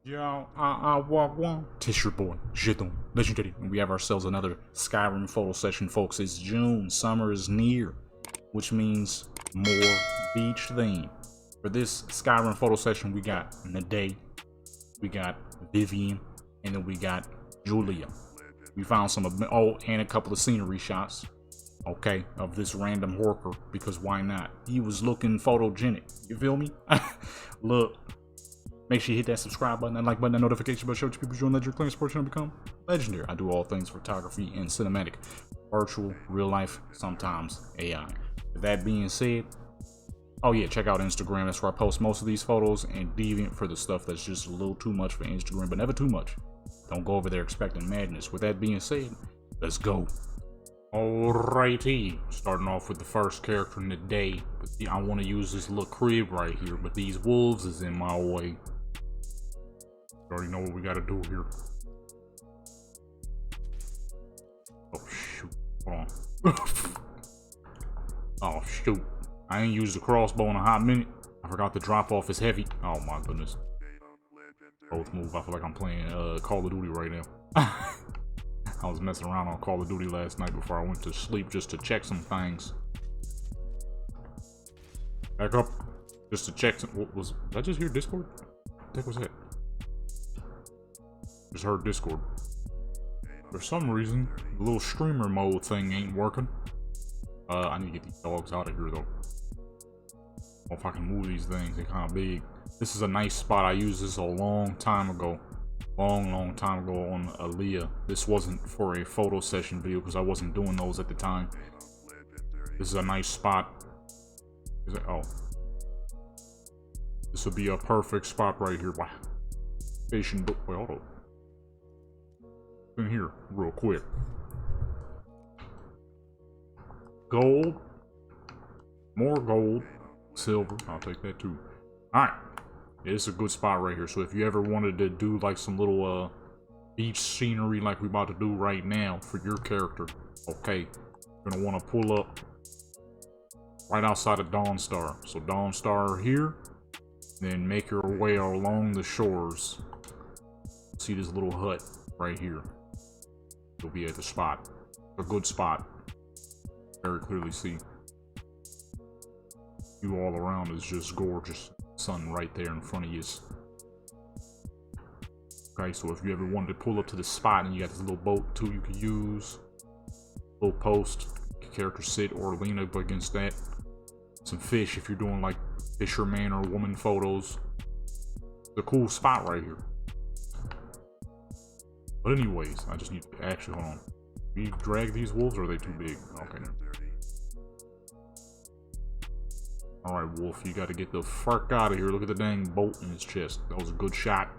Yo, I walk one. Tish your boy, Jidon, legendary. And we have ourselves another Skyrim photo session, folks. It's June, summer is near, which means more beach theme. For this Skyrim photo session, we got Naday, we got Vivian, and then we got Julia. We found some and a couple of scenery shots, okay, of this random horker, because why not? He was looking photogenic, you feel me? Look. Make sure you hit that subscribe button, that like button, that notification bell, show to people join Legendary Clan Sports and become legendary. I do all things photography and cinematic, virtual, real life, sometimes AI. With that being said, oh yeah, check out Instagram. That's where I post most of these photos, and Deviant for the stuff that's just a little too much for Instagram, but never too much. Don't go over there expecting madness. With that being said, let's go. Alrighty, starting off with the first character in the day. But I want to use this little crib right here, but these wolves is in my way. You already know what we gotta do here. Oh shoot, hold on. Oh shoot, I ain't used the crossbow in a hot minute. I forgot to drop off his heavy. Oh my goodness. Both move, I feel like I'm playing Call of Duty right now. I was messing around on Call of Duty last night before I went to sleep just to check some things. Back up, just to check some. What was? Did I just hear Discord? What the heck was that? Just heard Discord. For some reason, the little streamer mode thing ain't working. I need to get these dogs out of here though. If I can move these things, they're kind of big. This is a nice spot. I used this a long time ago. Long time ago on Aaliyah. This wasn't for a photo session video because I wasn't doing those at the time. This is a nice spot. Is it? Oh. This would be a perfect spot right here. Wow. Station. Wait, hold on. In here, real quick. Gold. More gold. Silver. I'll take that too. Alright. Yeah, it's a good spot right here. So if you ever wanted to do like some little beach scenery like we're about to do right now for your character, okay, you're gonna want to pull up right outside of Dawnstar. So Dawnstar here, then make your way along the shores. See this little hut right here. You'll be at the spot. A good spot. Very clearly see. You all around is just gorgeous. Sun right there in front of you. Okay, so if you ever wanted to pull up to the spot and you got this little boat too you can use, little post, character sit or lean up against that. Some fish if you're doing like fisherman or woman photos. It's a cool spot right here. But anyways, I just need to actually hold on. Do we drag these wolves or are they too big? Okay. Alright, wolf, you gotta get the fuck out of here. Look at the dang bolt in his chest. That was a good shot.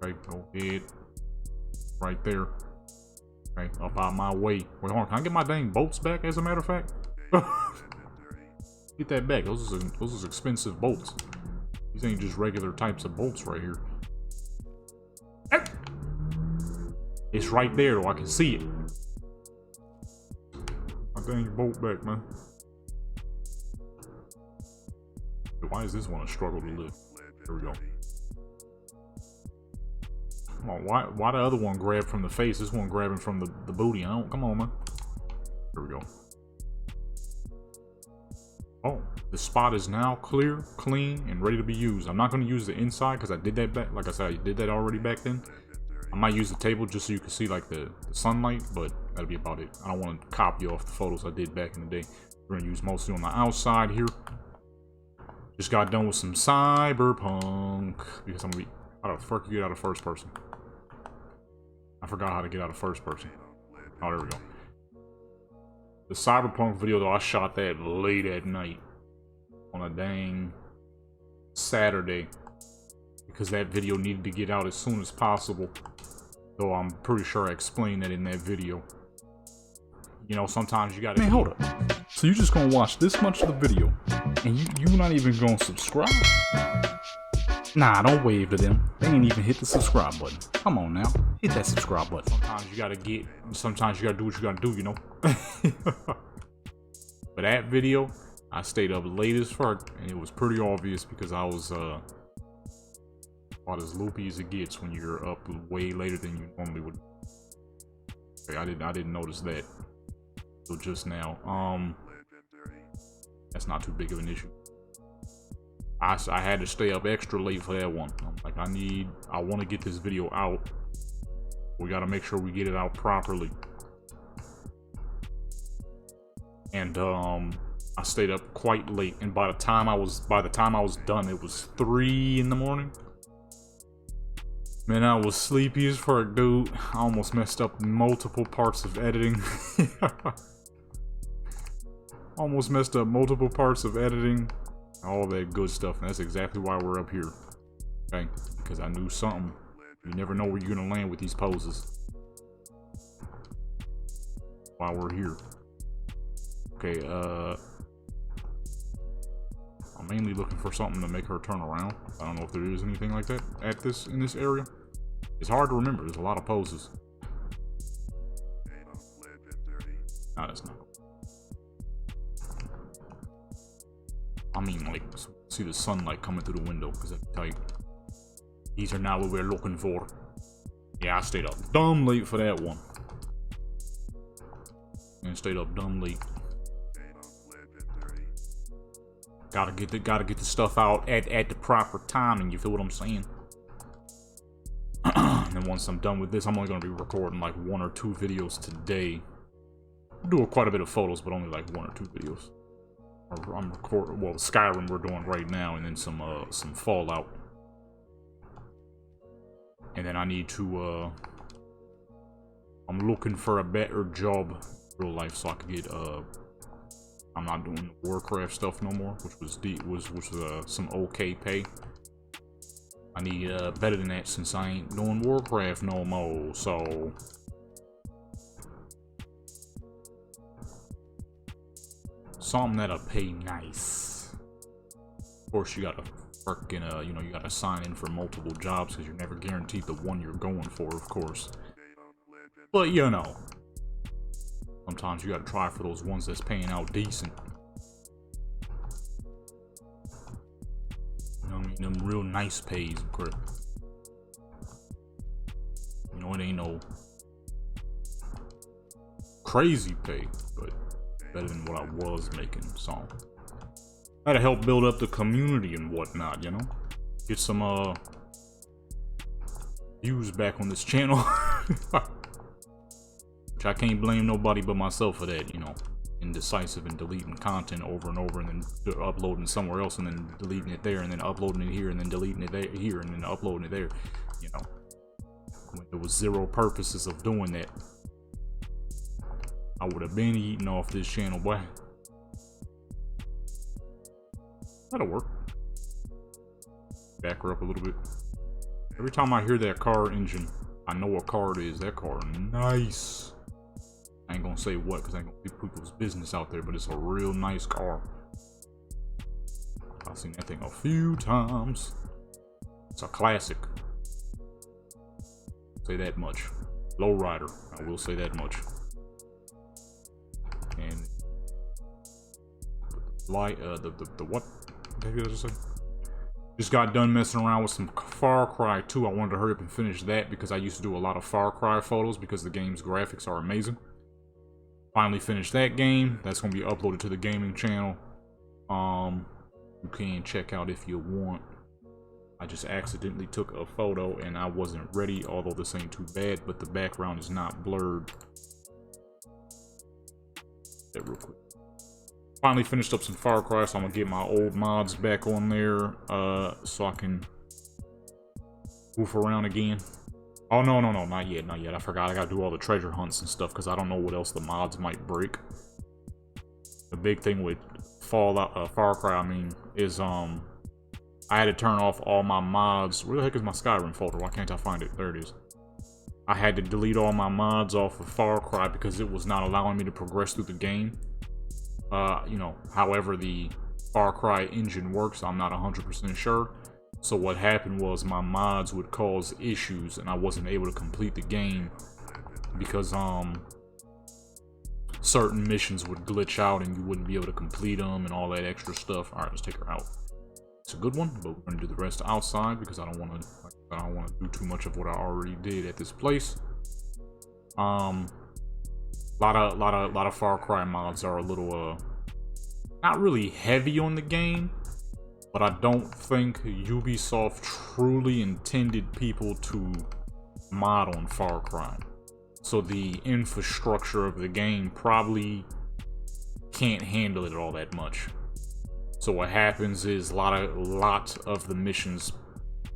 Okay, go ahead. Right there. Okay, up out my way. Wait, hold on. Can I get my dang bolts back, as a matter of fact? Get that back. Those is expensive bolts. These ain't just regular types of bolts right here. It's right there, though. I can see it. My dang bolt back, man. Why is this one a struggle to lift? There we go. Come on, why the other one grab from the face? This one grabbing from the booty. I don't. Come on, man. There we go. Oh, the spot is now clear, clean, and ready to be used. I'm not going to use the inside because I did that back. Like I said, I did that already back then. I might use the table just so you can see like the sunlight, but that'll be about it. I don't want to copy off the photos I did back in the day. We're going to use mostly on the outside here. Just got done with some cyberpunk because I'm gonna be. How the fuck you get out of first person? I forgot how to get out of first person. Oh, there we go. The cyberpunk video though, I shot that late at night on a dang Saturday because that video needed to get out as soon as possible. Though I'm pretty sure I explained that in that video. You know, sometimes you gotta. Man, hold up. So you're just gonna watch this much of the video, and you not even gonna subscribe? Nah, don't wave to them. They ain't even hit the subscribe button. Come on now, hit that subscribe button. Sometimes you gotta do what you gotta do, you know? But that video, I stayed up late as fuck, and it was pretty obvious because I was About as loopy as it gets when you're up way later than you normally would. Okay, I didn't notice that till just now. That's not too big of an issue. I had to stay up extra late for that one. I'm like, I want to get this video out. We got to make sure we get it out properly. And I stayed up quite late, and by the time I was done, it was 3 in the morning. Man, I was sleepy as fuck, dude. I almost messed up multiple parts of editing. Almost messed up multiple parts of editing. All that good stuff, and that's exactly why we're up here. Okay? Because I knew something. You never know where you're gonna land with these poses. While we're here. Okay, I'm mainly looking for something to make her turn around. I don't know if there is anything like that in this area. It's hard to remember. There's a lot of poses. Nah, that's not. I mean, like, see the sunlight coming through the window because that's tight. These are not what we're looking for. Yeah, I stayed up dumb late for that one. And stayed up dumb late. Gotta get the stuff out at the proper timing. You feel what I'm saying? And once I'm done with this, I'm only gonna be recording like 1 or 2 videos today. I'm doing quite a bit of photos, but only like 1 or 2 videos. I'm recording, well, Skyrim we're doing right now, and then some Fallout. And then I need to I'm looking for a better job in real life so I could get I'm not doing the Warcraft stuff no more, which was some okay pay. I need better than that since I ain't doing Warcraft no more. So something that'll pay nice. Of course, you gotta freaking you gotta sign in for multiple jobs because you're never guaranteed the one you're going for, of course. But you know. Sometimes you gotta try for those ones that's paying out decent. You know what I mean? Them real nice pays, crap. You know, it ain't no crazy pay, but better than what I was making, so. That'll help build up the community and whatnot, you know? Get some, views back on this channel. I can't blame nobody but myself for that, you know. Indecisive and deleting content over and over, and then uploading somewhere else, and then deleting it there, and then uploading it here, and then deleting it there, here, and then uploading it there, you know. When there was 0 purposes of doing that, I would have been eating off this channel, boy. That'll work. Back her up a little bit. Every time I hear that car engine, I know what car it is. That car, nice. I ain't gonna say what, because I ain't gonna be people's business out there, but it's a real nice car. I've seen that thing a few times. It's a classic. Say that much. Lowrider, I will say that much. And light, the what? What did I just say? Just got done messing around with some Far Cry 2. I wanted to hurry up and finish that because I used to do a lot of Far Cry photos because the game's graphics are amazing. Finally finished that game. That's going to be uploaded to the gaming channel. You can check out if you want. I just accidentally took a photo and I wasn't ready, although this ain't too bad, but the background is not blurred. That real quick. Finally finished up some Far Cry, so I'm gonna get my old mods back on there, so I can goof around again. Oh, no, not yet. I forgot I gotta do all the treasure hunts and stuff, because I don't know what else the mods might break. The big thing with Far Cry, I mean, is, I had to turn off all my mods. Where the heck is my Skyrim folder? Why can't I find it? There it is. I had to delete all my mods off of Far Cry because it was not allowing me to progress through the game. You know, however the Far Cry engine works, I'm not 100% sure. So what happened was my mods would cause issues and I wasn't able to complete the game because certain missions would glitch out and you wouldn't be able to complete them and all that extra stuff. Alright, let's take her out. It's a good one, but we're going to do the rest outside because I don't want to I don't want to do too much of what I already did at this place. Lot of Far Cry mods are a little not really heavy on the game, but I don't think Ubisoft truly intended people to mod on Far Cry. So the infrastructure of the game probably can't handle it all that much. So what happens is a lot of the missions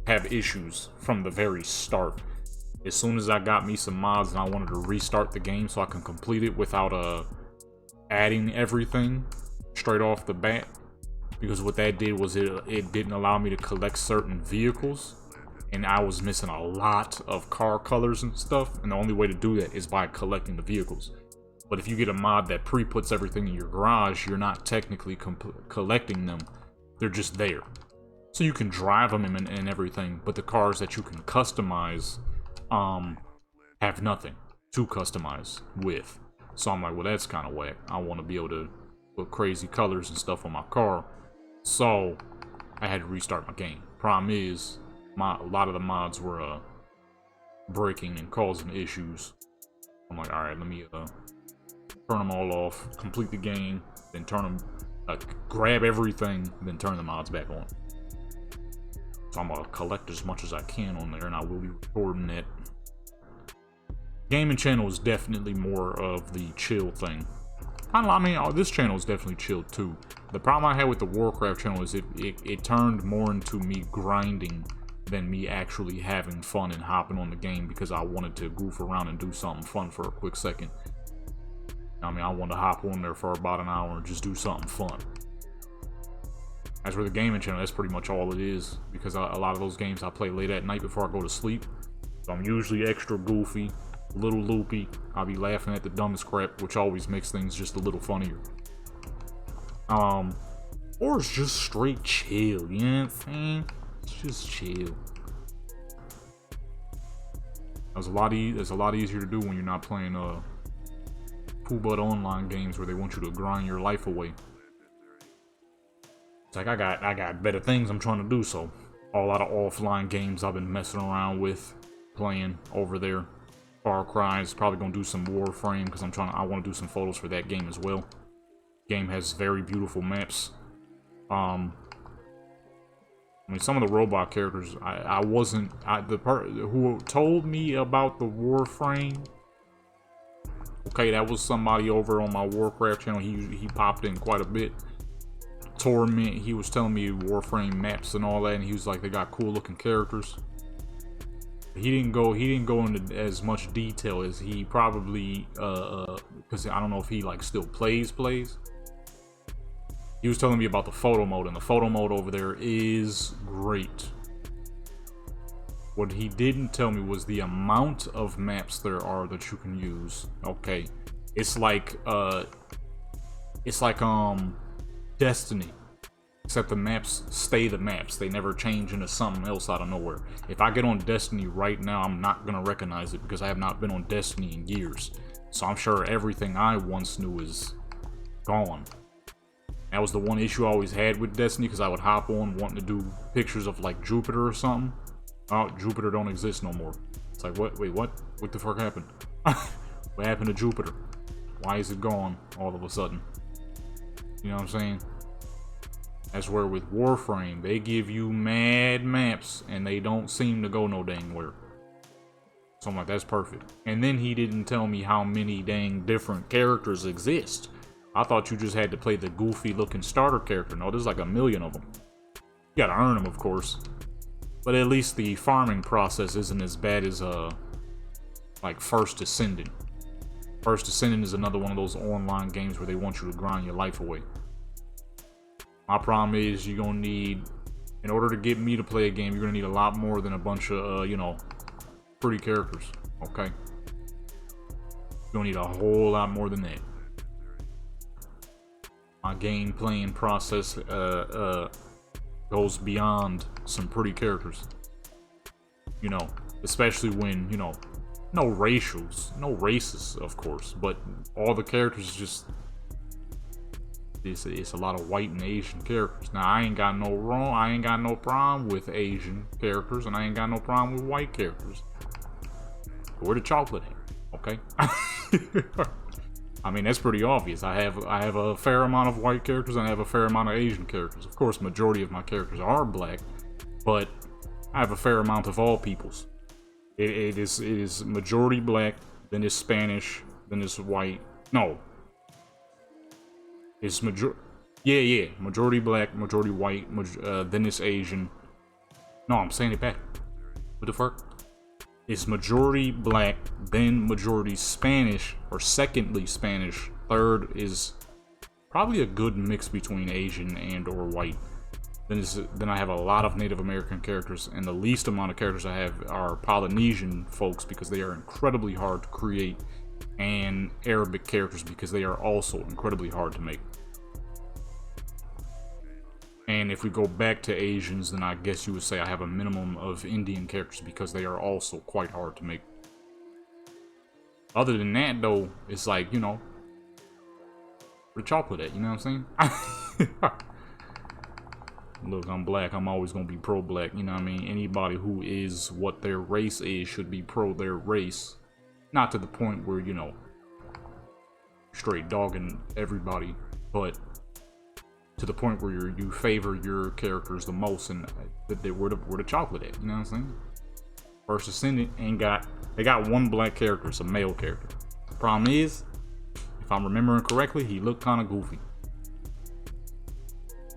have issues from the very start. As soon as I got me some mods and I wanted to restart the game so I can complete it without adding everything straight off the bat, because what that did was it didn't allow me to collect certain vehicles, and I was missing a lot of car colors and stuff, and the only way to do that is by collecting the vehicles. But if you get a mod that pre-puts everything in your garage, you're not technically collecting them, they're just there. So you can drive them and everything, but the cars that you can customize have nothing to customize with. So I'm like, well, that's kind of whack. I want to be able to put crazy colors and stuff on my car. So I had to restart my game. Problem is, a lot of the mods were breaking and causing issues. I'm like, all right, let me turn them all off, complete the game, then turn them, grab everything, then turn the mods back on. So I'm gonna collect as much as I can on there, and I will be recording it. Gaming channel is definitely more of the chill thing. I mean, this channel is definitely chill too. The problem I had with the Warcraft channel is it turned more into me grinding than me actually having fun and hopping on the game because I wanted to goof around and do something fun for a quick second. I mean, I wanted to hop on there for about an hour and just do something fun. As for the gaming channel, that's pretty much all it is, because a lot of those games I play late at night before I go to sleep. So I'm usually extra goofy, a little loopy. I'll be laughing at the dumbest crap, which always makes things just a little funnier. Or it's just straight chill, you know what I'm saying? It's just chill. It's a lot easier to do when you're not playing poo-butt online games where they want you to grind your life away. It's like I got better things I'm trying to do, so a lot of offline games I've been messing around with, playing over there. Far Cry is probably gonna do some Warframe because I want to do some photos for that game as well. Game has very beautiful maps. I mean, some of the robot characters, the part who told me about the Warframe. Okay, that was somebody over on my Warcraft channel. He popped in quite a bit. Torment, he was telling me Warframe maps and all that, and he was like, they got cool looking characters. He didn't go into as much detail as he probably because I don't know if he like still plays. He was telling me about the photo mode, and the photo mode over there is great. What he didn't tell me was the amount of maps there are that you can use. Okay, it's like Destiny, except the maps stay the maps. They never change into something else out of nowhere. If I get on Destiny right now, I'm not gonna recognize it because I have not been on Destiny in years. So I'm sure everything I once knew is gone. That was the one issue I always had with Destiny, because I would hop on wanting to do pictures of like Jupiter or something. Oh, Jupiter don't exist no more. It's like, what? Wait, what? What the fuck happened? What happened to Jupiter? Why is it gone all of a sudden? You know what I'm saying? That's where with Warframe, they give you mad maps and they don't seem to go no dang where. So I'm like, that's perfect. And then he didn't tell me how many dang different characters exist. I thought you just had to play the goofy looking starter character. No, there's like a million of them. You gotta earn them, of course. But at least the farming process isn't as bad as like First Ascendant. First Ascendant is another one of those online games where they want you to grind your life away. My problem is you're gonna need, in order to get me to play a game, you're gonna need a lot more than a bunch of you know, pretty characters. Okay, you're gonna need a whole lot more than that. My game playing process goes beyond some pretty characters. You know, especially when, you know, no races, of course, but all the characters just It's a lot of white and Asian characters. Now I ain't got no problem with Asian characters, and I ain't got no problem with white characters. Where the chocolate at? Okay. I mean, that's pretty obvious. I have a fair amount of white characters and I have a fair amount of Asian characters. Of course, majority of my characters are black, but I have a fair amount of all peoples. It is majority black, then it's Spanish, then it's white. No. It's majority black, majority white, then it's Asian. No, I'm saying it back. What the fuck? It's majority black, then majority Spanish, or secondly Spanish. Third is probably a good mix between Asian and or white. Then I have a lot of Native American characters, and the least amount of characters I have are Polynesian folks because they are incredibly hard to create, and Arabic characters because they are also incredibly hard to make. And if we go back to Asians, then I guess you would say I have a minimum of Indian characters because they are also quite hard to make. Other than that, though, it's like, you know, where the chocolate at, you know what I'm saying? Look, I'm black, I'm always gonna be pro-black, you know what I mean? Anybody who is what their race is should be pro their race. Not to the point where, you know, straight dogging everybody, but to the point where you favor your characters the most, and where the chocolate at, you know what I'm saying? First Ascendant they got one black character, it's a male character. The problem is, if I'm remembering correctly, he looked kind of goofy.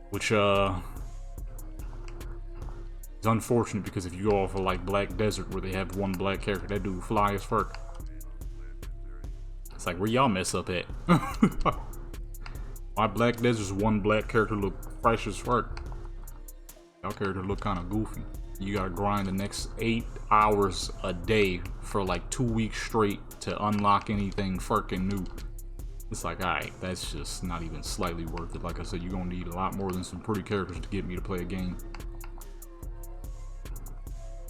Which, is unfortunate because if you go off of like Black Desert where they have one black character, that dude fly as fuck. It's like, where y'all mess up at? My Black Desert's one black character look fresh as fuck. Y'all character look kind of goofy. You gotta grind the next 8 hours a day for like 2 weeks straight to unlock anything fucking new. It's like, alright, that's just not even slightly worth it. Like I said, you're gonna need a lot more than some pretty characters to get me to play a game.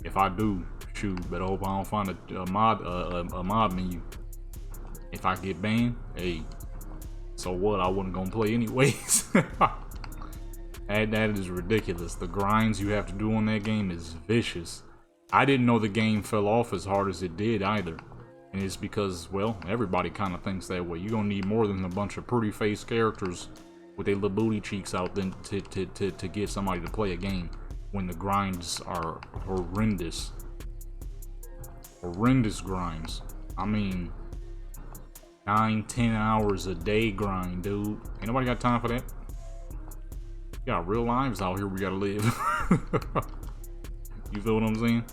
If I do, shoot, but I hope I don't find a mod menu. If I get banned, hey, so what? I wasn't gonna play anyways. That is ridiculous. The grinds you have to do on that game is vicious. I didn't know the game fell off as hard as it did either. And it's because, well, everybody kind of thinks that way. You're gonna need more than a bunch of pretty face characters with their little booty cheeks out than to get somebody to play a game when the grinds are horrendous. Horrendous grinds. I mean, 9-10 hours a day grind, dude. Ain't nobody got time for that. We got real lives out here we gotta live. You feel what I'm saying?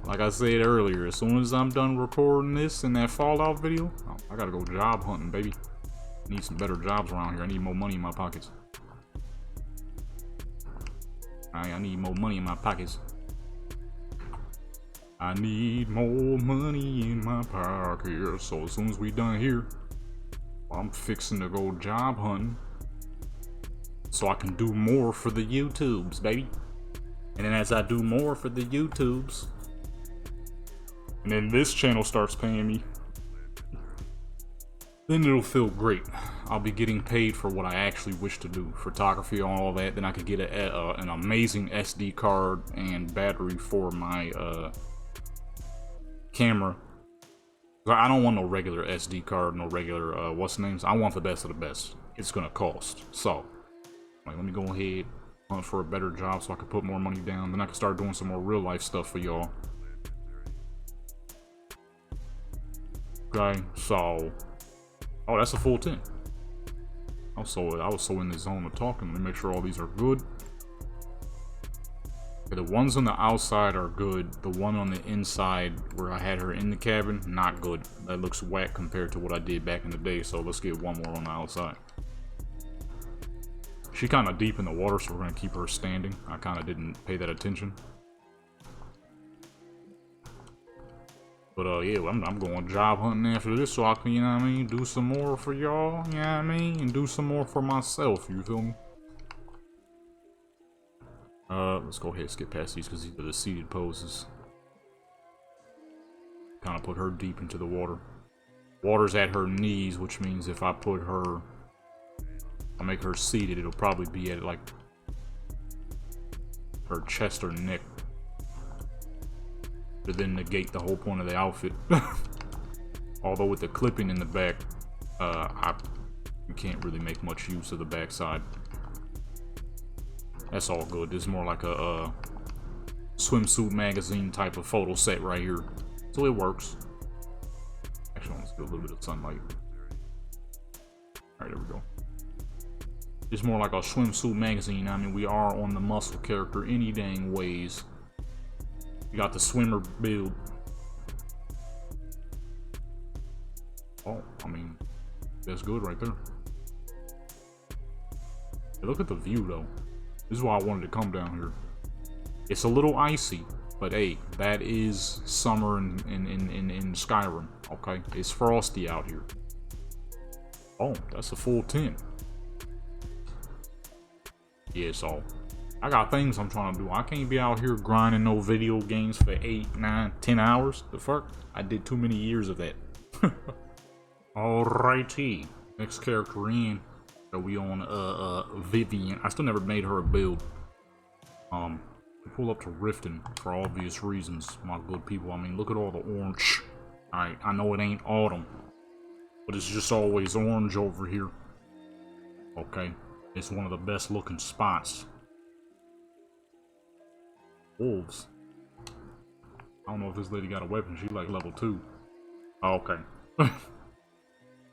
Like I said earlier, as soon as I'm done recording this and that Fallout video, I gotta go job hunting, baby. Need some better jobs around here. I need more money in my pockets. I need more money in my pockets. I need more money in my pocket. So as soon as we done here, I'm fixing to go job hunting so I can do more for the YouTubes, baby. And then as I do more for the YouTubes, and then this channel starts paying me, then it'll feel great. I'll be getting paid for what I actually wish to do. Photography and all that. Then I could get an amazing SD card and battery for my camera. I don't want no regular SD card, no regular, what's the names? I want the best of the best. It's gonna cost. So, like, let me go ahead, hunt for a better job so I can put more money down. Then I can start doing some more real life stuff for y'all. Okay, so, oh, that's a full 10. I was so in the zone of talking. Let me make sure all these are good. Okay, the ones on the outside are good. The one on the inside where I had her in the cabin, not good. That looks whack compared to what I did back in the day. So let's get one more on the outside. She kind of deep in the water, so we're gonna keep her standing. I kind of didn't pay that attention. But yeah, I'm going job hunting after this so I can, you know what I mean, do some more for y'all, you know what I mean, and do some more for myself, you feel me? Let's go ahead and skip past these because these are the seated poses. Kind of put her deep into the water. Water's at her knees, which means if I put her I make her seated, it'll probably be at like her chest or neck. To then negate the whole point of the outfit. Although with the clipping in the back, you can't really make much use of the backside. That's all good. This is more like a swimsuit magazine type of photo set right here. So it works. Actually, let's do a little bit of sunlight. Alright, there we go. It's more like a swimsuit magazine. I mean, we are on the muscle character any dang ways. You got the swimmer build. Oh, I mean, that's good right there. Hey, look at the view though. This is why I wanted to come down here. It's a little icy, but hey, that is summer in Skyrim. Okay, it's frosty out here. Oh, that's a full 10. Yeah, so I got things I'm trying to do. I can't be out here grinding no video games for 8, 9, 10 hours. The fuck? I did too many years of that. Alrighty. Next character in. So we on Vivian. I still never made her a build. Pull up to Riften for obvious reasons, my good people. I mean, look at all the orange. Alright, I know it ain't autumn, but it's just always orange over here. Okay. It's one of the best looking spots. Wolves. I don't know if this lady got a weapon. She like level 2. Oh, okay. I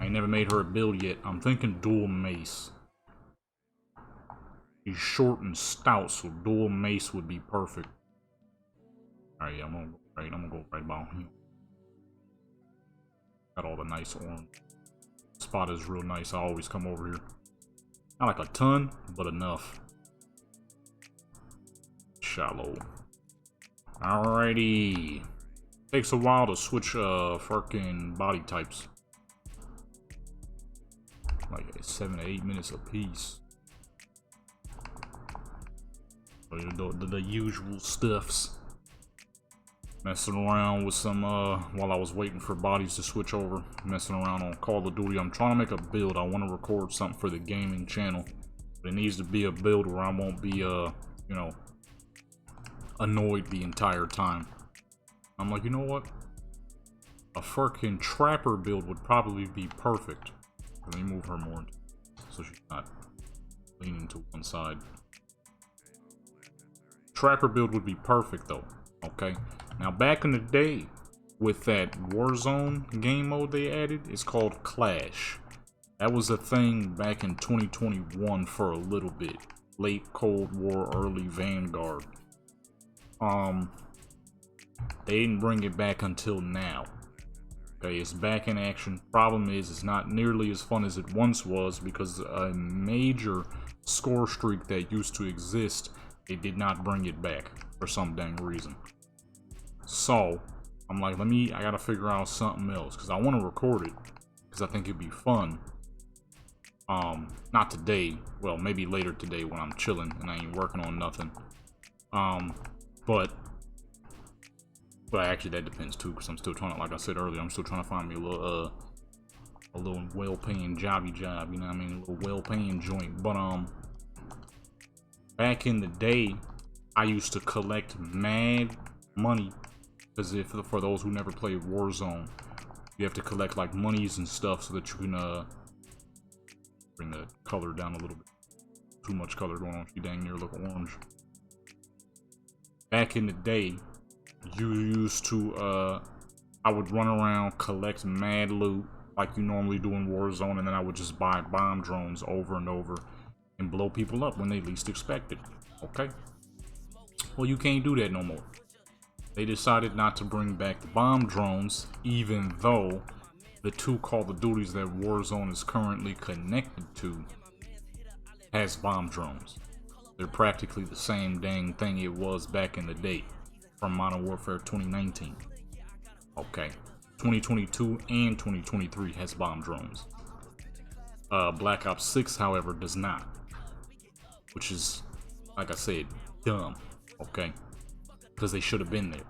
ain't never made her a build yet. I'm thinking dual mace. She's short and stout, so dual mace would be perfect. Alright, yeah, I'm gonna go right about here. Got all the nice orange. Spot is real nice. I always come over here. Not like a ton, but enough. Shallow. Alrighty. Takes a while to switch fucking body types. Like 7 to 8 minutes a piece. The usual stuffs. Messing around with some while I was waiting for bodies to switch over. Messing around on Call of Duty. I'm trying to make a build. I want to record something for the gaming channel. But it needs to be a build where I won't be you know, annoyed the entire time. I'm like, you know what? A fucking trapper build would probably be perfect. Let me move her more so she's not leaning to one side. Trapper build would be perfect though. Okay. Now back in the day with that Warzone game mode they added, it's called Clash. That was a thing back in 2021 for a little bit. Late Cold War, early Vanguard. They didn't bring it back until now. Okay, it's back in action. Problem is, it's not nearly as fun as it once was because a major score streak that used to exist, they did not bring it back for some dang reason. So, I'm like, I gotta figure out something else because I want to record it because I think it'd be fun. Not today. Well, maybe later today when I'm chilling and I ain't working on nothing. But actually that depends too, because I'm still trying to, like I said earlier, I'm still trying to find me a little well-paying job, you know what I mean, a little well-paying joint. But back in the day, I used to collect mad money, because for those who never played Warzone, you have to collect like monies and stuff so that you can bring the color down a little bit. Too much color going on. She dang near look orange. Back in the day, you used to I would run around, collect mad loot like you normally do in Warzone, and then I would just buy bomb drones over and over and blow people up when they least expect it. Okay? Well, you can't do that no more. They decided not to bring back the bomb drones, even though the two Call of Duties that Warzone is currently connected to has bomb drones. They're practically the same dang thing it was back in the day from Modern Warfare 2019. Okay. 2022 and 2023 has bomb drones. Black Ops 6, however, does not. Which is, like I said, dumb. Okay? Because they should have been there.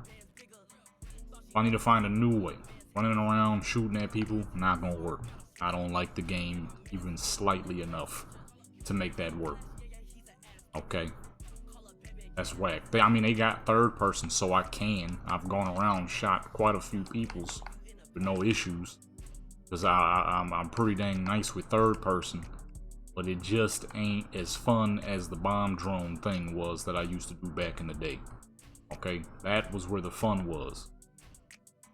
I need to find a new way. Running around, shooting at people, not gonna work. I don't like the game even slightly enough. to make that work. Okay. That's whack. I mean, they got third person, so I've gone around, shot quite a few peoples with no issues. Because I'm pretty dang nice with third person. But it just ain't as fun as the bomb drone thing was that I used to do back in the day. Okay, that was where the fun was.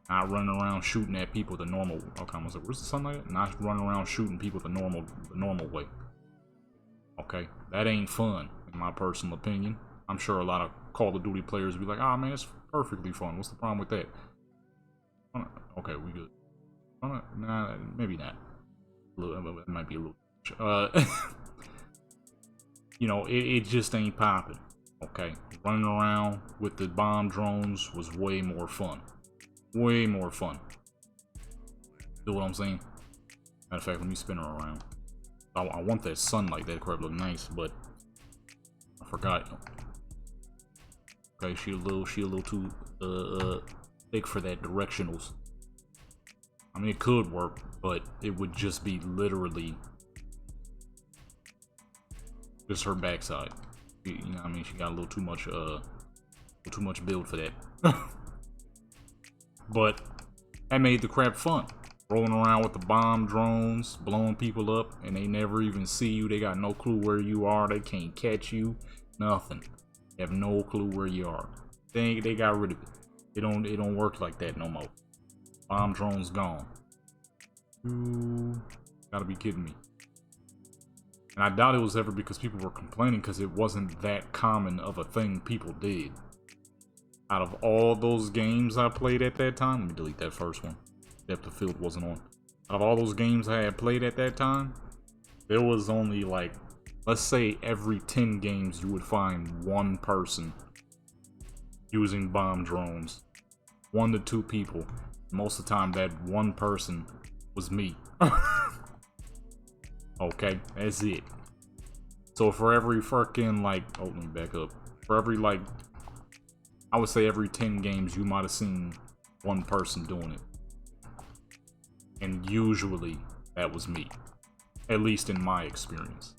Not running around shooting at people the normal. Okay, I was like, where's the sunlight? Not running around shooting people the normal way. Okay, that ain't fun, in my personal opinion. I'm sure a lot of Call of Duty players will be like, oh man, it's perfectly fun. What's the problem with that? Okay, we good. Nah, maybe not. It might be a little. You know, it just ain't popping. Okay, running around with the bomb drones was way more fun. Way more fun. Feel what I'm saying? Matter of fact, let me spin her around. I want that sunlight. That crap look nice, but I forgot. Okay, she a little too thick for that directionals. I mean, it could work, but it would just be literally just her backside. You know what I mean? She got a little too much build for that. But that made the crap fun. Rolling around with the bomb drones, blowing people up, and they never even see you. They got no clue where you are. They can't catch you. Nothing. They have no clue where you are. They got rid of it. It don't work like that no more. Bomb drones gone. You gotta be kidding me. And I doubt it was ever because people were complaining, because it wasn't that common of a thing people did. Out of all those games I played at that time, let me delete that first one. Depth of field wasn't on. Out of all those games I had played at that time, there was only like, let's say every 10 games you would find one person using bomb drones. 1 to 2 people. Most of the time that one person was me. Okay, that's it. So for every freaking like, oh, let me back up. For every like, I would say every 10 games you might have seen one person doing it. And usually that was me. At least in my experience.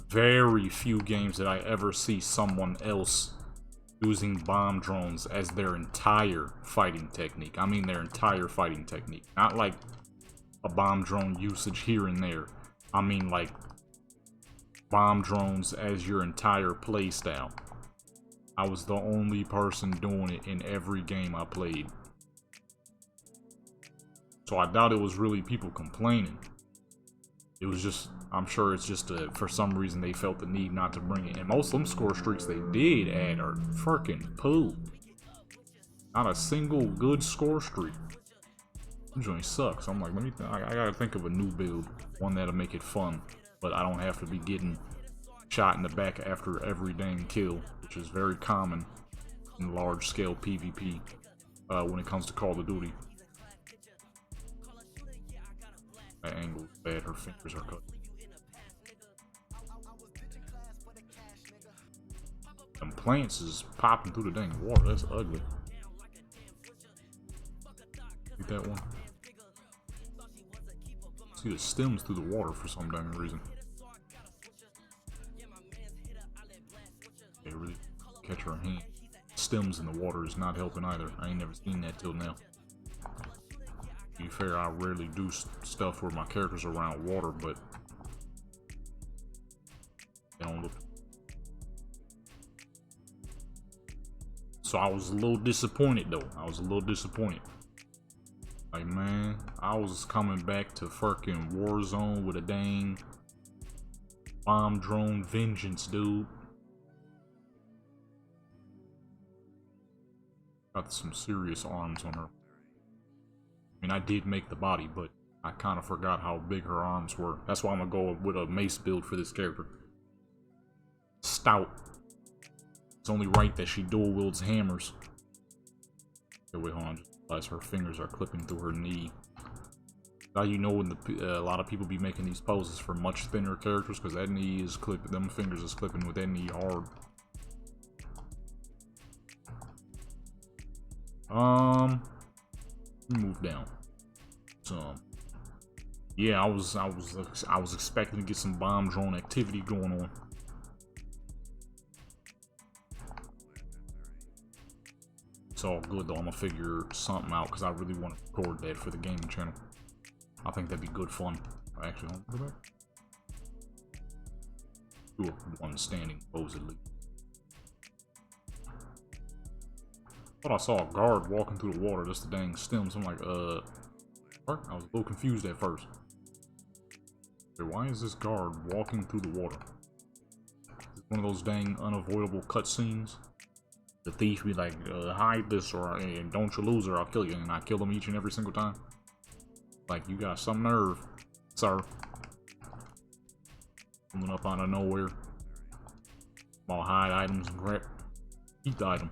Very few games that I ever see someone else using bomb drones as their entire fighting technique. I mean their entire fighting technique. Not like a bomb drone usage here and there. I mean like bomb drones as your entire playstyle. I was the only person doing it in every game I played. So I doubt it was really people complaining. It was just, I'm sure it's just for some reason they felt the need not to bring it. And most of them score streaks they did add are freaking poo. Not a single good score streak. This joint sucks. I'm like, I gotta think of a new build. One that'll make it fun. But I don't have to be getting shot in the back after every dang kill. Which is very common in large scale PvP when it comes to Call of Duty. That angle is bad, her fingers are cut. Them plants is popping through the dang water, that's ugly. Get that one. See the stems through the water for some dang reason. They really catch her hand. Stems in the water is not helping either. I ain't never seen that till now. To be fair, I rarely do stuff where my characters are around water, but they don't look. So I was a little disappointed though. I was a little disappointed. Like, man, I was coming back to fucking Warzone with a dang bomb drone vengeance, dude. Got some serious arms on her. I mean, I did make the body, but I kind of forgot how big her arms were. That's why I'm gonna go with a mace build for this character. Stout. It's only right that she dual wields hammers. Okay, wait, hold on. Just realize her fingers are clipping through her knee. Now you know when a lot of people be making these poses for much thinner characters, because that knee is clipping. Them fingers is clipping with that knee hard. Move down. So, yeah, I was expecting to get some bomb drone activity activity going on. It's all good though. I'm gonna figure something out because I really want to record that for the gaming channel. I think that'd be good fun. Actually, hold on, go back. Do one standing pose at least. Thought I saw a guard walking through the water. That's the dang stems. I'm like, what? I was a little confused at first. Why is this guard walking through the water? Is it one of those dang unavoidable cutscenes? The thief be like, hide this or don't you lose or I'll kill you. And I kill them each and every single time. Like, you got some nerve, sir. Coming up out of nowhere. I'll hide items and grab. Eat the item.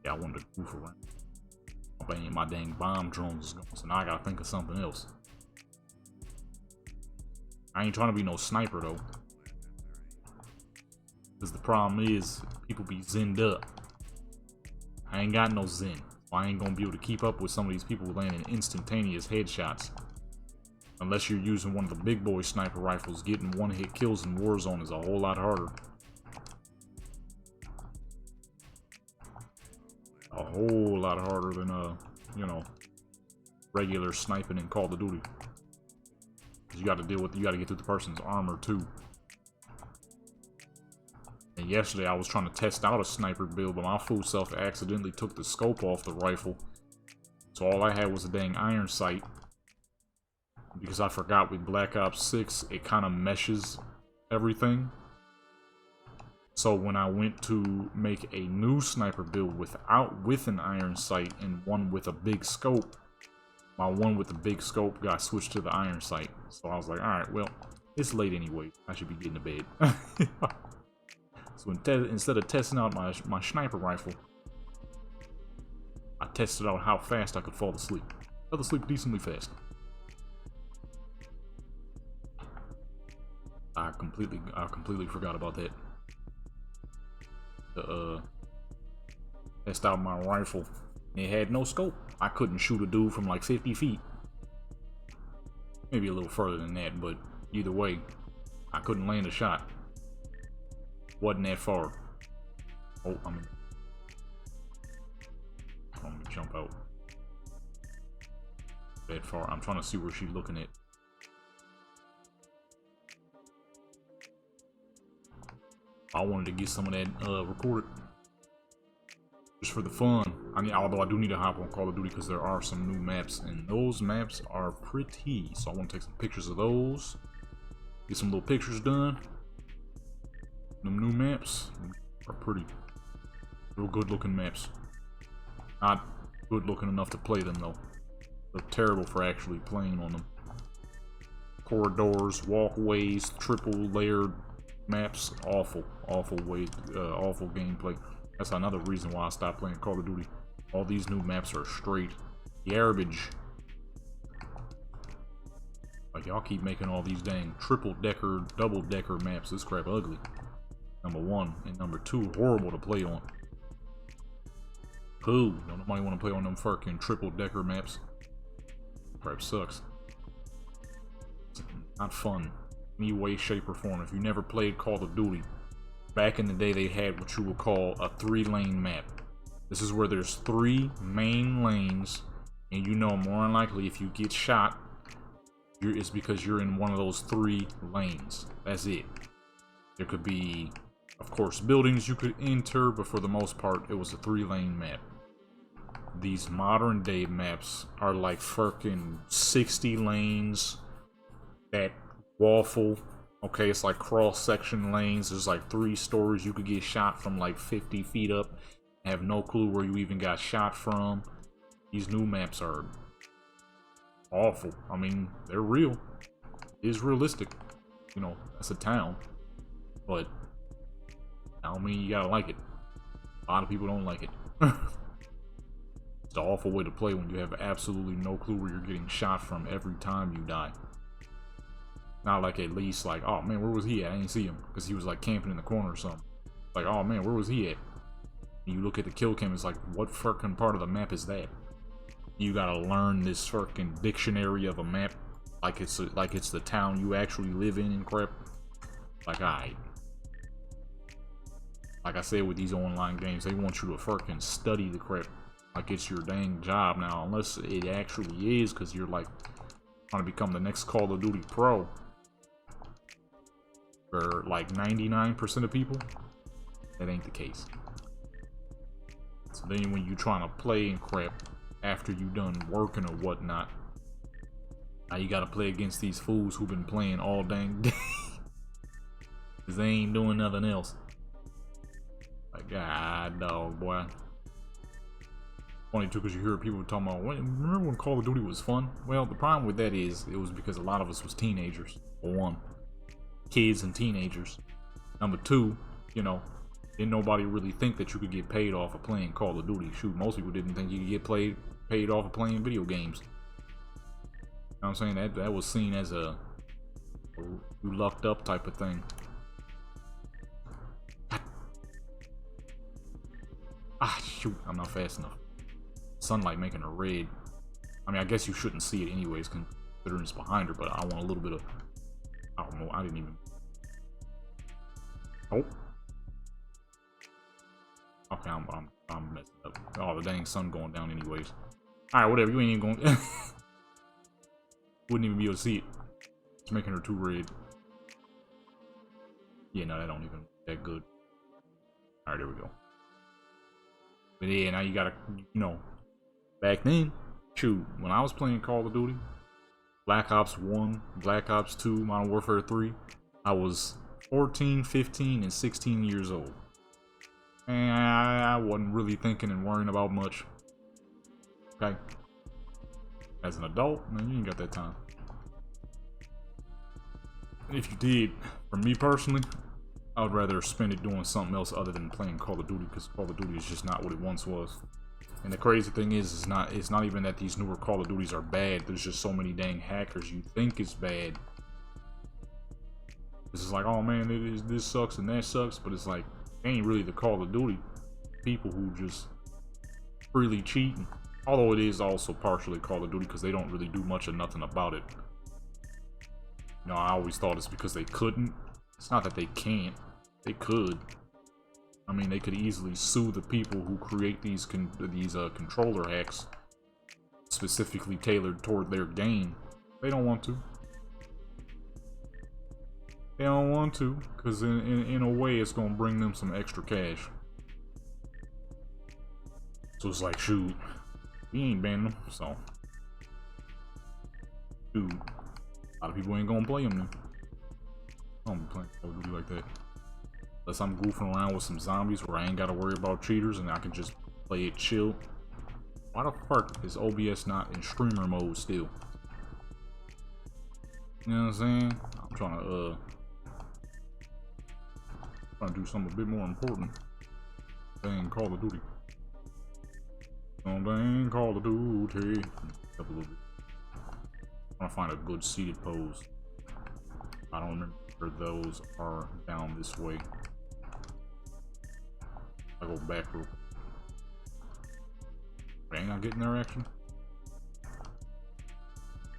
Yeah, I wanted to goof around. My dang bomb drones is going, so now I gotta think of something else. I ain't trying to be no sniper though. Because the problem is, people be zinned up. I ain't got no zen. So I ain't gonna be able to keep up with some of these people landing instantaneous headshots. Unless you're using one of the big boy sniper rifles, getting one-hit kills in Warzone is a whole lot harder. A whole lot harder than, you know, regular sniping in Call of Duty. Because you gotta deal with, you gotta get through the person's armor too. And yesterday I was trying to test out a sniper build, but my fool self accidentally took the scope off the rifle. So all I had was a dang iron sight. Because I forgot with Black Ops 6, it kind of meshes everything. So when I went to make a new sniper build with an iron sight and one with a big scope, my one with the big scope got switched to the iron sight. So I was like, alright, well, it's late anyway. I should be getting to bed. So instead of testing out my sniper rifle, I tested out how fast I could fall asleep. Fell asleep decently fast. I completely forgot about that. Test out my rifle. It had no scope. I couldn't shoot a dude from like 50 feet. Maybe a little further than that, but either way, I couldn't land a shot. Wasn't that far. Oh, I'm gonna jump out. That far. I'm trying to see where she's looking at. I wanted to get some of that recorded. Just for the fun. I mean, although I do need to hop on Call of Duty because there are some new maps, and those maps are pretty. So I want to take some pictures of those. Get some little pictures done. Them new maps are pretty. Real good looking maps. Not good looking enough to play them though. They're terrible for actually playing on them. Corridors, walkways, triple layered maps, awful gameplay. That's another reason why I stopped playing Call of Duty. All these new maps are straight garbage. Like, y'all keep making all these dang triple-decker, double-decker maps. This crap ugly. Number one. And number two, horrible to play on. Pooh. Nobody want to play on them fucking triple-decker maps. Crap sucks. It's not fun. Any way, shape, or form. If you never played Call of Duty, back in the day they had what you would call a 3-lane map. This is where there's 3 main lanes, and you know more than likely if you get shot, it's because you're in one of those 3 lanes. That's it. There could be, of course, buildings you could enter, but for the most part, it was a 3-lane map. These modern day maps are like fucking 60 lanes that waffle. Okay, it's like cross-section lanes. There's like 3 stories. You could get shot from like 50 feet up. Have no clue where you even got shot from. These new maps are awful. I mean, they're real. It is realistic. You know, that's a town. But I don't mean you gotta like it. A lot of people don't like it. It's an awful way to play when you have absolutely no clue where you're getting shot from every time you die. Not like at least like, oh man, where was he at? I didn't see him because he was like camping in the corner or something. Like, oh man, where was he at? And you look at the kill cam, it's like, what fucking part of the map is that? You gotta learn this fucking dictionary of a map like it's the town you actually live in and crap. Like, alright. Like I said, with these online games, they want you to fucking study the crap like it's your dang job now, unless it actually is, because you're like trying to become the next Call of Duty pro. For like 99% of people, that ain't the case. So then when you trying to play and crap after you done working or whatnot, now you gotta play against these fools who've been playing all dang day. Cause they ain't doing nothing else. Like, god dog, boy. Funny too, because you hear people talking about, remember when Call of Duty was fun? Well, the problem with that is, it was because a lot of us was teenagers, for one. Kids and teenagers. Number two, you know, didn't nobody really think that you could get paid off of playing Call of Duty. Shoot, most people didn't think you could get paid off of playing video games. You know what I'm saying? That was seen as a you lucked up type of thing. Ah, shoot, I'm not fast enough. Sunlight making her red. I mean, I guess you shouldn't see it anyways, considering it's behind her, but I want a little bit of... I don't know, I didn't even... Oh. Okay, I'm messing up. Oh, the dang sun going down anyways. Alright, whatever, you ain't even going... Wouldn't even be able to see it. It's making her too red. Yeah, no, that don't even that good. Alright, there we go. But yeah, now you gotta, you know, back then, shoot, when I was playing Call of Duty, Black Ops 1, Black Ops 2, Modern Warfare 3, I was 14, 15, and 16 years old. And I wasn't really thinking and worrying about much. Okay? As an adult, man, you ain't got that time. And if you did, for me personally, I would rather spend it doing something else other than playing Call of Duty, because Call of Duty is just not what it once was. And the crazy thing is, it's not even that these newer Call of Duties are bad. There's just so many dang hackers you think is bad. This is like, oh man, this sucks and that sucks, but it's like, it ain't really the Call of Duty people who just freely cheating. Although it is also partially Call of Duty because they don't really do much of nothing about it. You know, I always thought it's because they couldn't. It's not that they can't. They could. I mean, they could easily sue the people who create these controller hacks specifically tailored toward their game. They don't want to. They don't want to, because in a way it's going to bring them some extra cash. So it's like, shoot, we ain't banning them, so. Dude, a lot of people ain't going to play them then. I don't be playing Call of Duty like that. Unless I'm goofing around with some zombies where I ain't got to worry about cheaters and I can just play it chill. Why the fuck is OBS not in streamer mode still? You know what I'm saying? I'm trying to do something a bit more important. Dang Call of Duty. Oh, dang Call of Duty. Up a little bit. I'm trying to find a good seated pose. I don't remember where those are down this way. I go back real quick. Ain't I getting their action?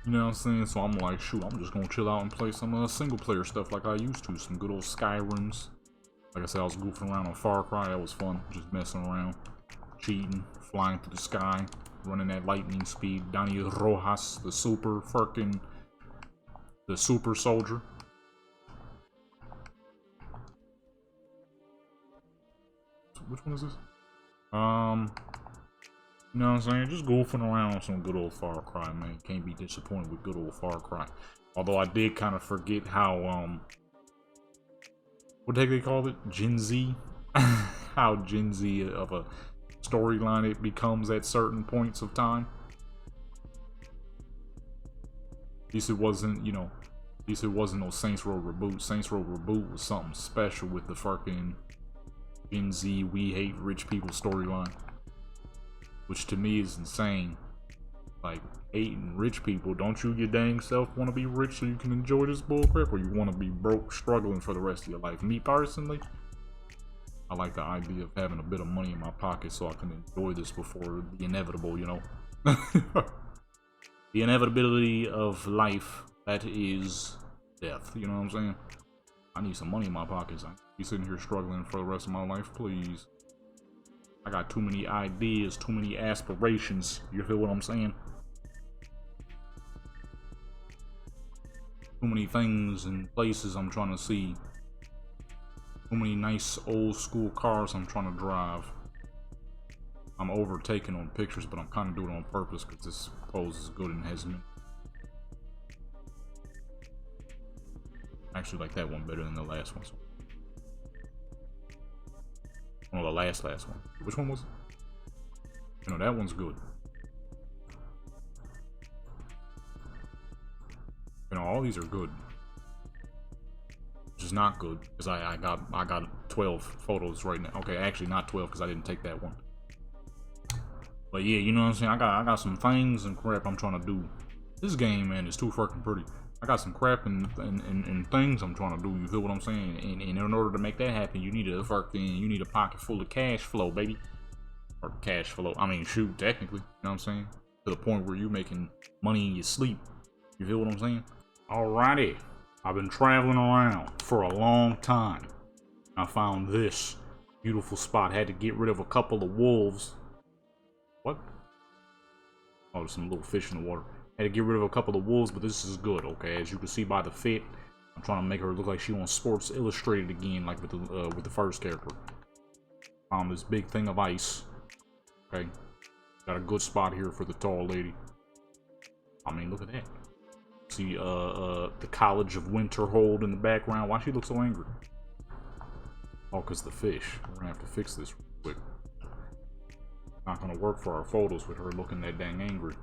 You know what I'm saying? So I'm like, shoot, I'm just gonna chill out and play some single player stuff like I used to. Some good old Skyrims. Like I said, I was goofing around on Far Cry. That was fun. Just messing around. Cheating. Flying through the sky. Running at lightning speed. Daniel Rojas, the super soldier. Which one is this? You know what I'm saying? Just goofing around on some good old Far Cry, man. Can't be disappointed with good old Far Cry. Although I did kind of forget how, what the heck they called it? Gen Z? How Gen Z of a storyline it becomes at certain points of time. At least it wasn't, you know, at least it wasn't no Saints Row reboot. Saints Row reboot was something special with the fucking Gen Z, we hate rich people storyline. Which to me is insane. Like, hating rich people. Don't you your dang self want to be rich so you can enjoy this bullcrap? Or you want to be broke, struggling for the rest of your life? Me personally, I like the idea of having a bit of money in my pocket so I can enjoy this before the inevitable, you know? The inevitability of life, that is death. You know what I'm saying? I need some money in my pockets. I be sitting here struggling for the rest of my life, please. I got too many ideas, too many aspirations. You feel what I'm saying? Too many things and places I'm trying to see. Too many nice old school cars I'm trying to drive. I'm overtaking on pictures, but I'm kind of doing it on purpose because this pose is good and has me. I actually like that one better than the last one. Well, the last one. Which one was it? You know, that one's good. You know, all these are good. Which is not good because I got 12 photos right now. Okay, actually not 12 because I didn't take that one. But yeah, you know what I'm saying? I got some things and crap I'm trying to do. This game, man, is too fucking pretty. I got some crap and things I'm trying to do. You feel what I'm saying? And in order to make that happen, you need a pocket full of cash flow, baby. Or cash flow. I mean, shoot, technically. You know what I'm saying? To the point where you're making money in your sleep. You feel what I'm saying? Alrighty. I've been traveling around for a long time. I found this beautiful spot. Had to get rid of a couple of wolves. What? Oh, there's some little fish in the water. Had to get rid of a couple of wolves, but this is good, okay? As you can see by the fit, I'm trying to make her look like she on Sports Illustrated again, like with the first character. Found this big thing of ice. Okay, got a good spot here for the tall lady. I mean, look at that. See, the College of Winterhold in the background. Why she look so angry? Oh, cause the fish. We're gonna have to fix this real quick. Not gonna work for our photos with her looking that dang angry.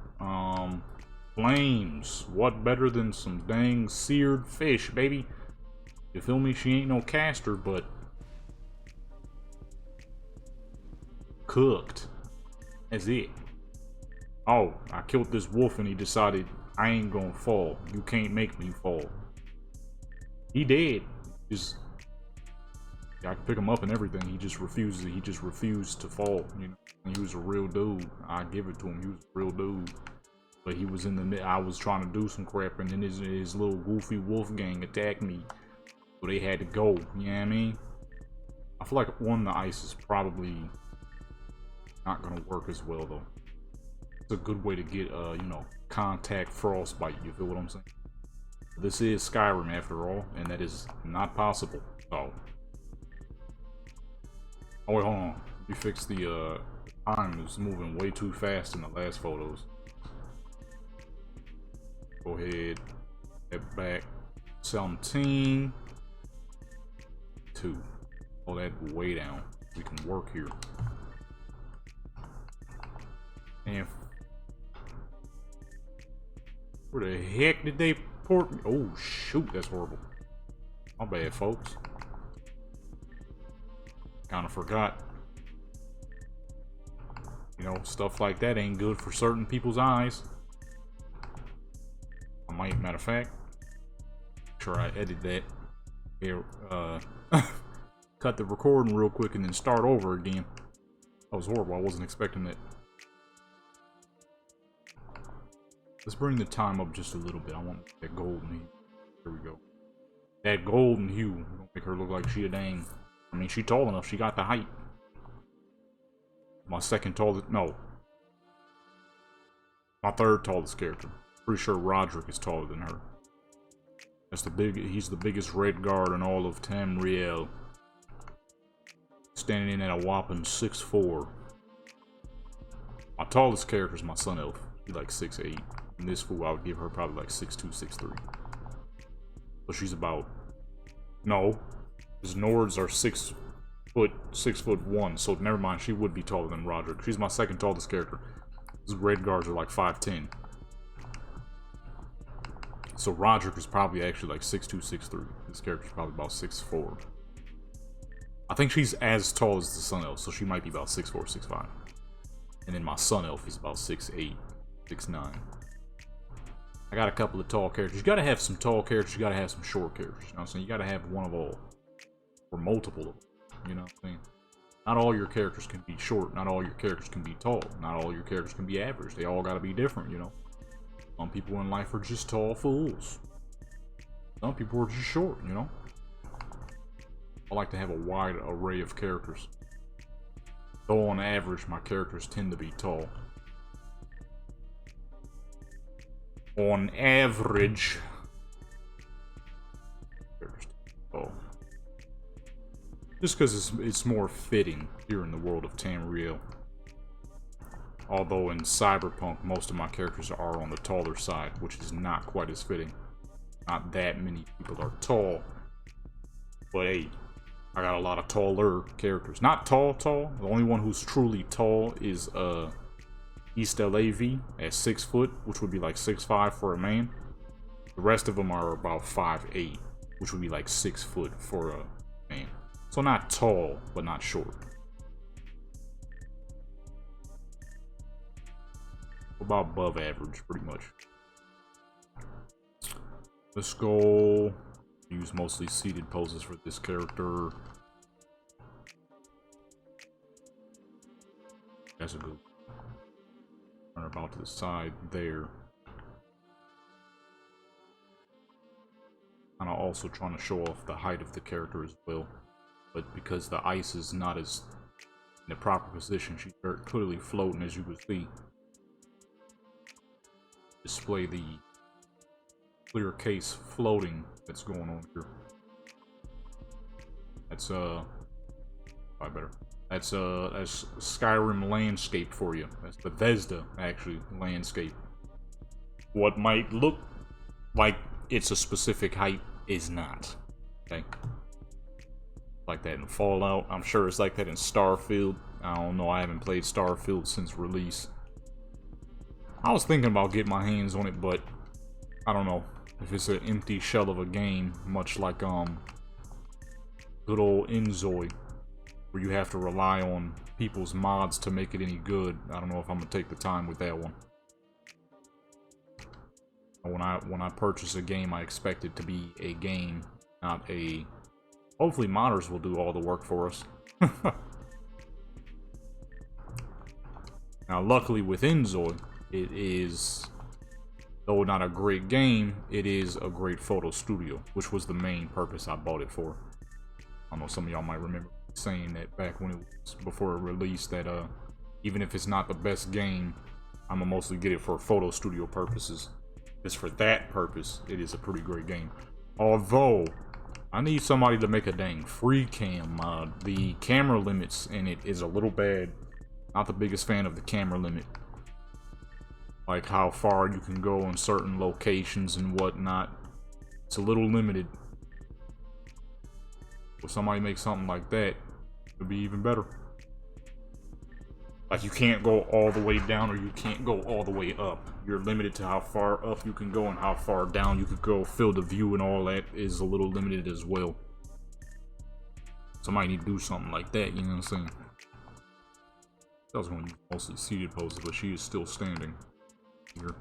Flames. What better than some dang seared fish, baby? You feel me? She ain't no caster, but cooked. That's it. Oh, I killed this wolf and he decided I ain't gonna fall. You can't make me fall. He did. Just I can pick him up and everything. He just refuses. He just refused to fall. You know, he was a real dude. I give it to him. He was a real dude. But he was in the. I was trying to do some crap, and then his little goofy wolf gang attacked me. So they had to go. You know what I mean? I feel like on the ice is probably not gonna work as well though. It's a good way to get you know, contact frostbite. You feel what I'm saying? This is Skyrim after all, and that is not possible. Oh. Oh wait, hold on. We fixed the time is moving way too fast in the last photos. Go ahead, head back 17 2. Oh, that way down. We can work here. And where the heck did they port me? Oh shoot, that's horrible. My bad, folks. Kind of forgot. You know, stuff like that ain't good for certain people's eyes. I might, matter of fact, sure I edit that. Here, cut the recording real quick and then start over again. That was horrible. I wasn't expecting that. Let's bring the time up just a little bit. I want that golden hue. There we go. That golden hue. We're gonna make her look like she a dang. I mean, she tall enough. She got the height. My second tallest. No. My third tallest character. Pretty sure Roderick is taller than her. That's he's the biggest red guard in all of TAMRIEL. Standing in at a whopping 6'4". My tallest character is my Sun Elf. She's like 6'8". And this fool, I would give her probably like 6'2", 6'3". So she's about... No. His Nords are 6'1", so never mind, she would be taller than Roderick. She's my second tallest character. His red guards are like 5'10". So Roderick is probably actually like 6'2", 6'3". This character's probably about 6'4". I think she's as tall as the Sun Elf, so she might be about 6'4", 6'5". And then my Sun Elf is about 6'8", 6'9". I got a couple of tall characters. You gotta have some tall characters, you gotta have some short characters. You know what I'm saying? You gotta have one of all. Or multiple of them. You know what I'm saying? Not all your characters can be short. Not all your characters can be tall. Not all your characters can be average. They all gotta be different, you know? Some people in life are just tall fools. Some people are just short, you know? I like to have a wide array of characters. Though on average, my characters tend to be tall. On average. Oh. Just because it's more fitting here in the world of Tamriel. Although in Cyberpunk, most of my characters are on the taller side, which is not quite as fitting. Not that many people are tall. But hey, I got a lot of taller characters. Not tall. The only one who's truly tall is East LAV at 6 foot, which would be like 6'5" for a man. The rest of them are about 5'8", which would be like 6 foot for a man. So not tall, but not short. About above average, pretty much. Let's go use mostly seated poses for this character. That's a good. Turn about to the side there. And I'm also trying to show off the height of the character as well. But because the ice is not as in the proper position, she's very clearly floating, as you can see. Display the clear case floating that's going on here. That's probably better. That's Skyrim landscape for you. That's Bethesda actually landscape. What might look like it's a specific height is not. Okay. Like that in Fallout. I'm sure it's like that in Starfield. I don't know. I haven't played Starfield since release. I was thinking about getting my hands on it, but I don't know if it's an empty shell of a game, much like good old Enzoy, where you have to rely on people's mods to make it any good. I don't know if I'm gonna take the time with that one. When I purchase a game, I expect it to be a game, not a. Hopefully, modders will do all the work for us. Now, luckily with Enzoy, it is, though not a great game, it is a great photo studio, which was the main purpose I bought it for. I know some of y'all might remember saying that back when it was before it released, that even if it's not the best game, I'm gonna mostly get it for photo studio purposes. It's for that purpose, it is a pretty great game. Although, I need somebody to make a dang free cam mod. The camera limits in it is a little bad. Not the biggest fan of the camera limit. Like how far you can go in certain locations and whatnot. It's a little limited. If somebody makes something like that, it would be even better. Like you can't go all the way down or you can't go all the way up. You're limited to how far up you can go and how far down you could go. Field of view and all that is a little limited as well. Somebody need to do something like that, you know what I'm saying? I was going to use mostly seated poses, but she is still standing here.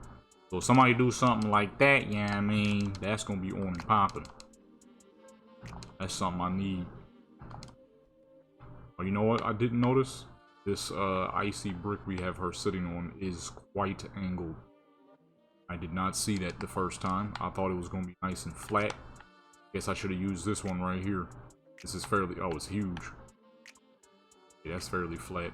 So if somebody do something like that, yeah, I mean, that's going to be on and popping. That's something I need. Oh, you know what I didn't notice? This icy brick we have her sitting on is quite angled. I did not see that the first time. I thought it was going to be nice and flat. Guess I should have used this one right here. This is fairly, oh, it's huge. Yeah, that's fairly flat.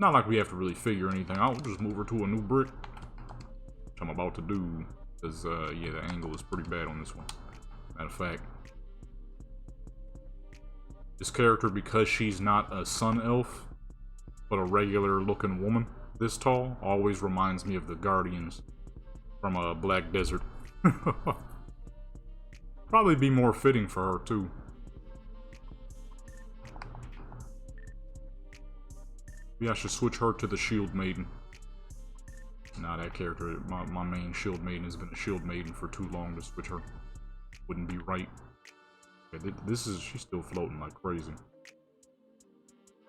Not like we have to really figure anything out. We'll just move her to a new brick, which I'm about to do. Because, yeah, the angle is pretty bad on this one. Matter of fact. This character, because she's not a sun elf, but a regular looking woman this tall, always reminds me of the Guardians from Black Desert. Probably be more fitting for her too. Maybe I should switch her to the Shield Maiden. Nah, that character, my main Shield Maiden has been a Shield Maiden for too long to switch her. Wouldn't be right. Okay, she's still floating like crazy.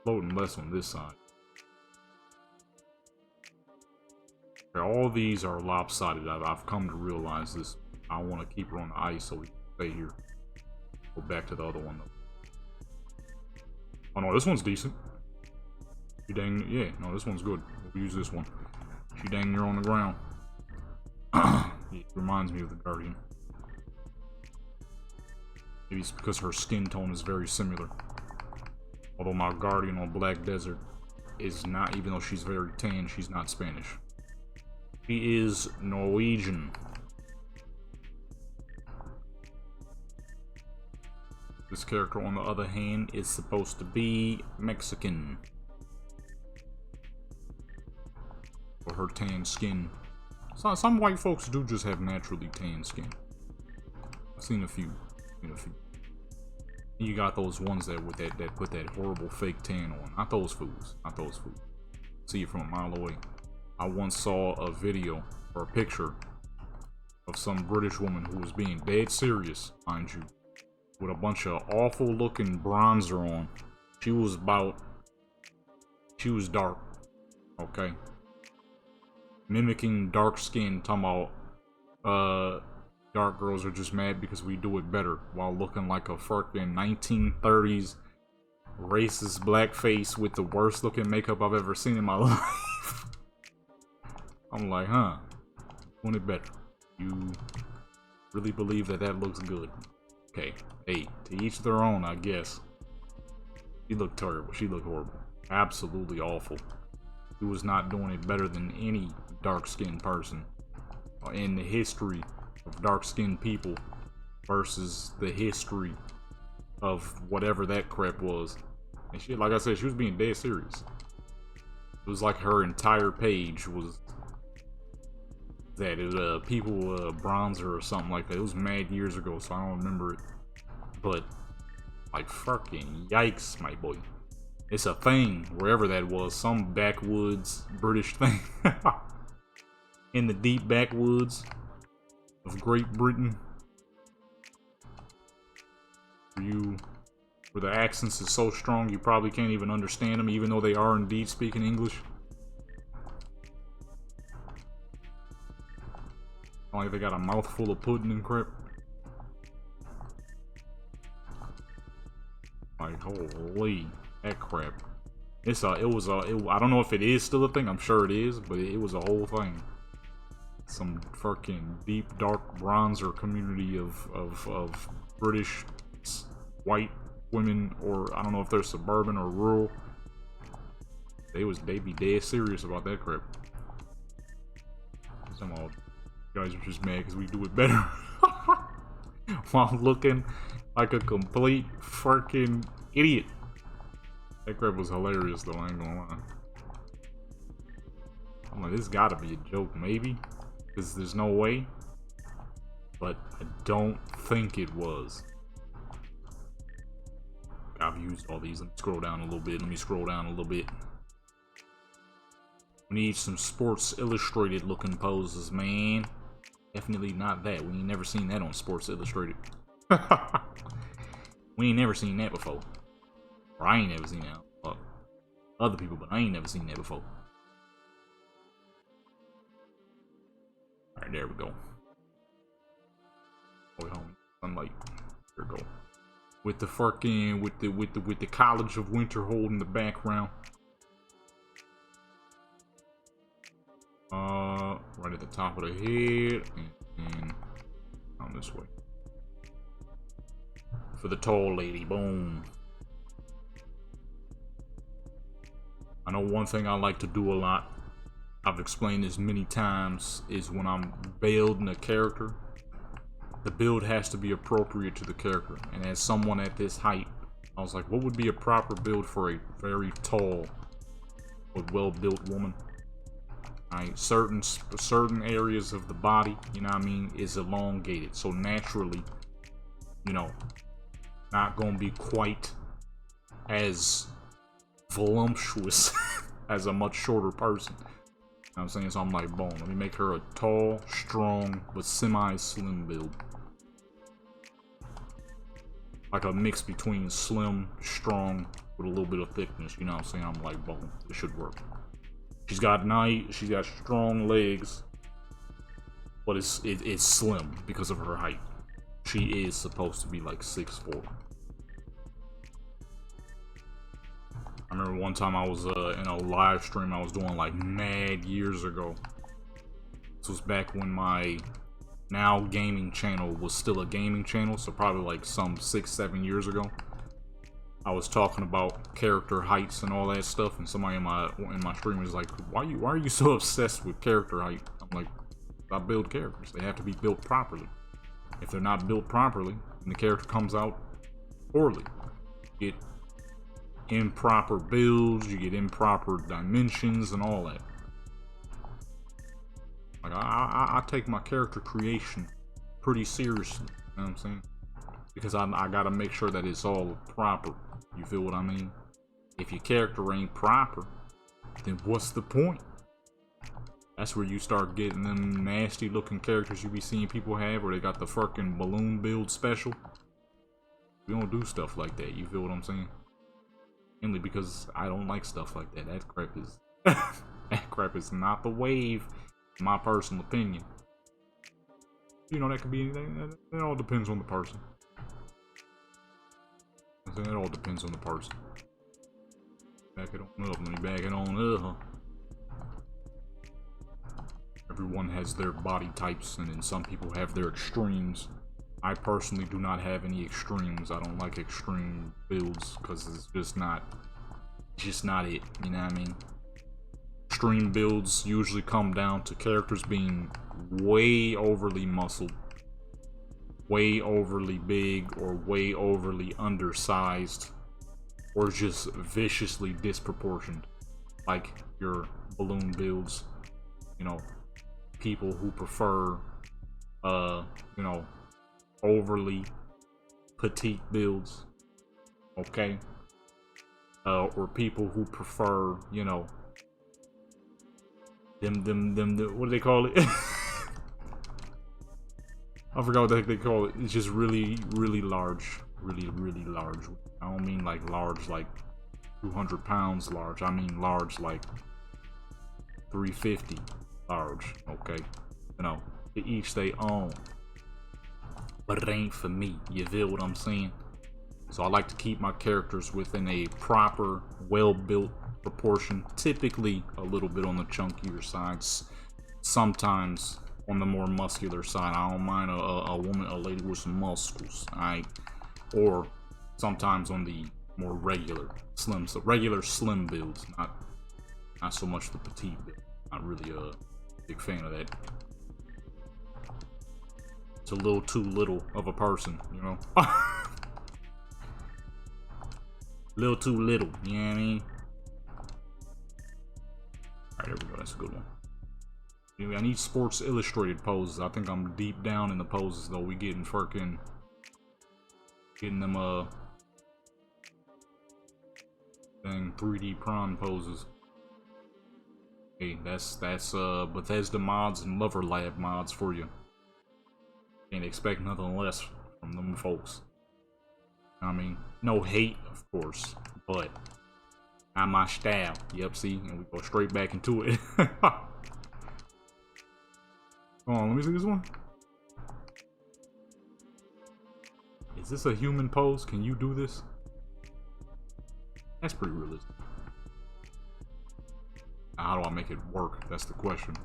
Floating less on this side. Okay, all these are lopsided. I've come to realize this. I want to keep her on the ice so we can stay here. Go back to the other one though. Oh no, this one's decent. She dang, yeah, no, this one's good. We'll use this one. She dang near on the ground. It reminds me of the Guardian. Maybe it's because her skin tone is very similar. Although my Guardian on Black Desert is not, even though she's very tan, she's not Spanish. She is Norwegian. This character, on the other hand, is supposed to be Mexican. For her tan skin. So, some white folks do just have naturally tan skin. I've seen a few. You got those ones that with that put that horrible fake tan on. Not those fools. Not those fools. See it from a mile away. I once saw a video or a picture of some British woman who was being dead serious, mind you, with a bunch of awful looking bronzer on. She was dark. Okay. Mimicking dark skin, talking about dark girls are just mad because we do it better, while looking like a fucking 1930s racist blackface with the worst looking makeup I've ever seen in my life. I'm like, huh, doing it better. You really believe that looks good? Okay, hey, to each their own, I guess. She looked terrible. She looked horrible. Absolutely awful. She was not doing it better than any dark-skinned person in the history of dark-skinned people versus the history of whatever that crap was. And she, like I said, she was being dead serious. It was like her entire page was that people bronzer or something like that. It was mad years ago, so I don't remember it. But like fucking yikes, my boy. It's a thing wherever that was, some backwoods British thing. In the deep backwoods of Great Britain, where the accents is so strong you probably can't even understand them, even though they are indeed speaking English. Like they got a mouthful of pudding and crap. Like holy, that crap. I don't know if it is still a thing. I'm sure it is, but it was a whole thing. Some fucking deep dark bronzer community of British white women, or I don't know if they're suburban or rural. They be dead serious about that crap. Some old guys are just mad because we do it better. While looking like a complete fucking idiot. That crap was hilarious though, I ain't gonna lie. I'm like, this gotta be a joke, maybe? Because there's no way. But I don't think it was. I've used all these. Let me scroll down a little bit. We need some Sports Illustrated looking poses, man. Definitely not that. We ain't never seen that on Sports Illustrated. We ain't never seen that before. Or I ain't never seen that. Well, other people, but I ain't never seen that before. Alright, there we go. Way home. Sunlight. There we go. With the fucking with the College of Winterhold in the background. Right at the top of the head, and on this way. For the tall lady, boom. I know one thing I like to do a lot, I've explained this many times, is when I'm building a character, the build has to be appropriate to the character. And as someone at this height, I was like, what would be a proper build for a very tall but well-built woman? Right, certain areas of the body, you know what I mean, is elongated. So naturally, you know, not gonna be quite as voluptuous as a much shorter person. You know what I'm saying? So I'm like, boom, let me make her a tall, strong, but semi-slim build. Like a mix between slim, strong, with a little bit of thickness, you know what I'm saying? I'm like, boom, this should work. She's got strong legs, but it's slim because of her height. She is supposed to be like 6'4". I remember one time I was in a live stream I was doing like mad years ago. This was back when my now gaming channel was still a gaming channel, so probably like some 6-7 years ago. I was talking about character heights and all that stuff, and somebody in my stream was like, why are you so obsessed with character height? I'm like, I build characters. They have to be built properly. If they're not built properly, then the character comes out poorly. You get improper builds, you get improper dimensions and all that. Like I take my character creation pretty seriously, you know what I'm saying? Because I gotta make sure that it's all proper. You feel what I mean? If your character ain't proper, then what's the point? That's where you start getting them nasty looking characters you be seeing people have, where they got the fucking balloon build special. We don't do stuff like that, you feel what I'm saying? Mainly because I don't like stuff like that. That crap is that crap is not the wave, in my personal opinion. You know, that could be anything. It all depends on the person. It all depends on the person. Back it on up. Let me back it on up. Everyone has their body types, and then some people have their extremes. I personally do not have any extremes. I don't like extreme builds because it's just not it. You know what I mean? Extreme builds usually come down to characters being way overly muscled, way overly big, or way overly undersized, or just viciously disproportioned, like your balloon builds. You know, people who prefer you know, overly petite builds, okay? Or people who prefer, you know, them what do they call it? I forgot what the heck they call it. It's just really large. Really large. I don't mean like large like 200 pounds large. I mean large like 350 large, okay? You know, to each they own. But it ain't for me, you feel what I'm saying? So I like to keep my characters within a proper, well-built proportion. Typically a little bit on the chunkier sides. Sometimes on the more muscular side. I don't mind a woman, a lady with some muscles, alright? Or sometimes on the more regular slim builds, not so much the petite build. Not really a big fan of that. It's a little too little of a person, you know? Little too little, you know what I mean? Alright, there we go, that's a good one. Anyway, I need Sports Illustrated poses. I think I'm deep down in the poses though. We getting them dang 3D prawn poses. Hey, that's Bethesda mods and Lover Lab mods for you. Can't expect nothing less from them folks. I mean, no hate, of course, but not my style. Yep, see, and we go straight back into it. Hold on, let me see this one. Is this a human pose? Can you do this? That's pretty realistic. Now, how do I make it work? That's the question.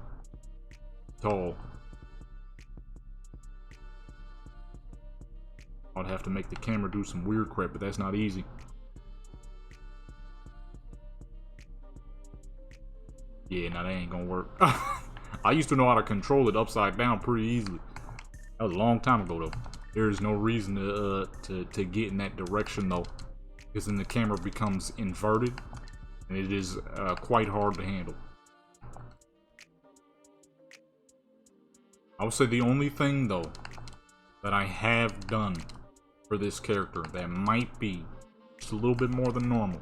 Tall. I'd have to make the camera do some weird crap, but that's not easy. Yeah, now that ain't gonna work. I used to know how to control it upside down pretty easily. That was a long time ago though. There is no reason to get in that direction though, because then the camera becomes inverted, and it is quite hard to handle. I would say the only thing though that I have done for this character that might be just a little bit more than normal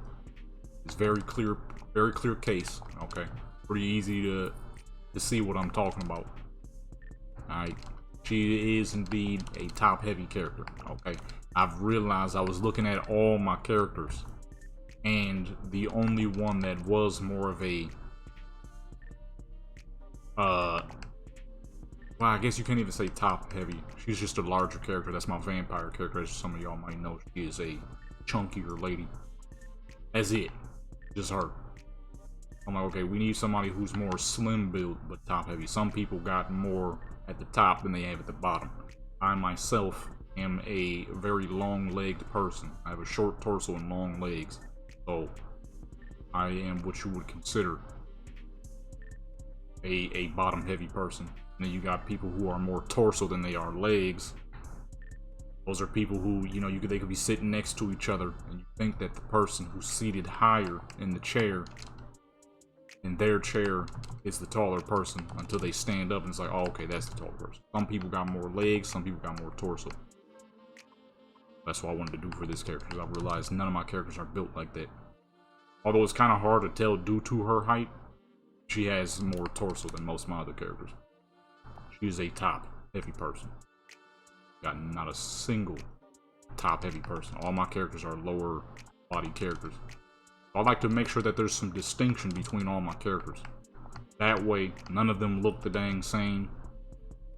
is very clear case. Okay, pretty easy to see what I'm talking about. Alright, she is indeed a top-heavy character. Okay, I've realized I was looking at all my characters, and the only one that was more of a well, I guess you can't even say top-heavy. She's just a larger character. That's my vampire character, as some of y'all might know. She is a chunkier lady. That's it. Just her. I'm like, okay, we need somebody who's more slim build but top heavy. Some people got more at the top than they have at the bottom. I myself am a very long-legged person. I have a short torso and long legs. So I am what you would consider a bottom heavy person. And then you got people who are more torso than they are legs. Those are people who, you know, they could be sitting next to each other and you think that the person who's seated higher in the chair, in their chair, is the taller person until they stand up and it's like, oh, okay, that's the taller person. Some people got more legs, some people got more torso. That's what I wanted to do for this character, because I realized none of my characters are built like that. Although it's kind of hard to tell due to her height, she has more torso than most of my other characters. She is a top heavy person. Got not a single top heavy person. All my characters are lower body characters. I like to make sure that there's some distinction between all my characters. That way, none of them look the dang same.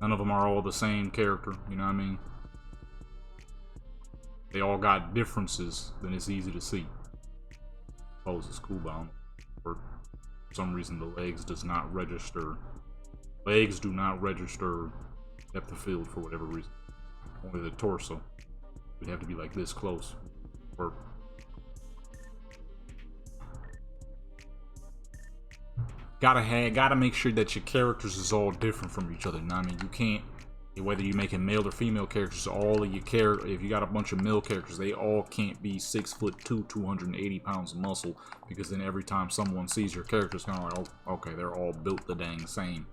None of them are all the same character, you know what I mean? They all got differences, then it's easy to see. Suppose it's cool, but for some reason the legs does not register. Legs do not register depth of field for whatever reason. Only the torso would have to be like this close. Or gotta make sure that your characters is all different from each other. You know what I mean? You can't, whether you making male or female characters, all of your characters, if you got a bunch of male characters, they all can't be 6'2", 280 pounds of muscle, because then every time someone sees your character, it's kind of like, oh, okay, they're all built the dang same.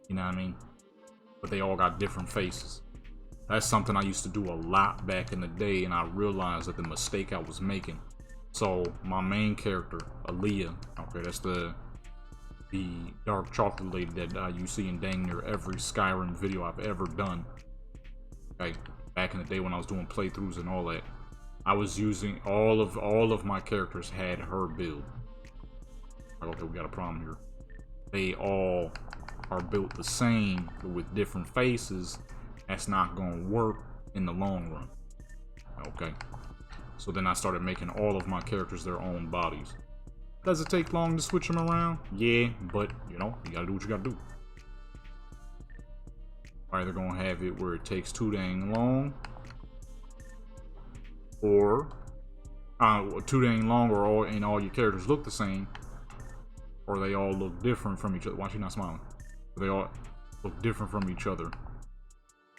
You know what I mean? But they all got different faces. That's something I used to do a lot back in the day, and I realized that the mistake I was making. So my main character, Aaliyah, okay, that's the dark chocolate lady that you see in dang near every Skyrim video I've ever done. Okay, back in the day when I was doing playthroughs and all that, I was using all of my characters had her build. Like, okay, we got a problem here. They all are built the same, but with different faces. That's not gonna work in the long run. Okay, so then I started making all of my characters their own bodies. Does it take long to switch them around? Yeah, but you know, you gotta do what you gotta do. Either gonna have it where it takes too dang long, or too dang long, or all your characters look the same, or they all look different from each other. Why is she not smiling? They all look different from each other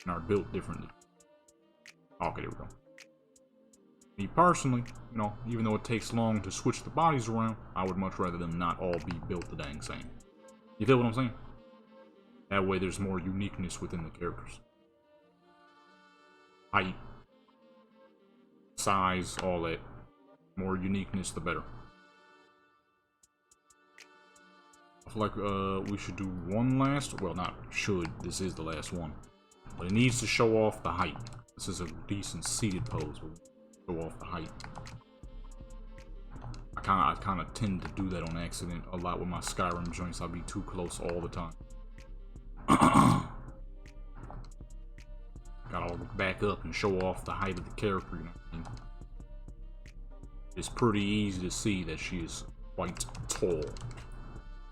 and are built differently. Okay, there we go. Me personally, you know, even though it takes long to switch the bodies around, I would much rather them not all be built the dang same. You feel what I'm saying? That way there's more uniqueness within the characters. Height, size, all that. More uniqueness, the better. I feel like we should do one last, well, not should, this is the last one. But it needs to show off the height. This is a decent seated pose, but show off the height. I kind of tend to do that on accident a lot with my Skyrim joints. I'll be too close all the time. Gotta look back up and show off the height of the character, you know what I mean? It's pretty easy to see that she is quite tall.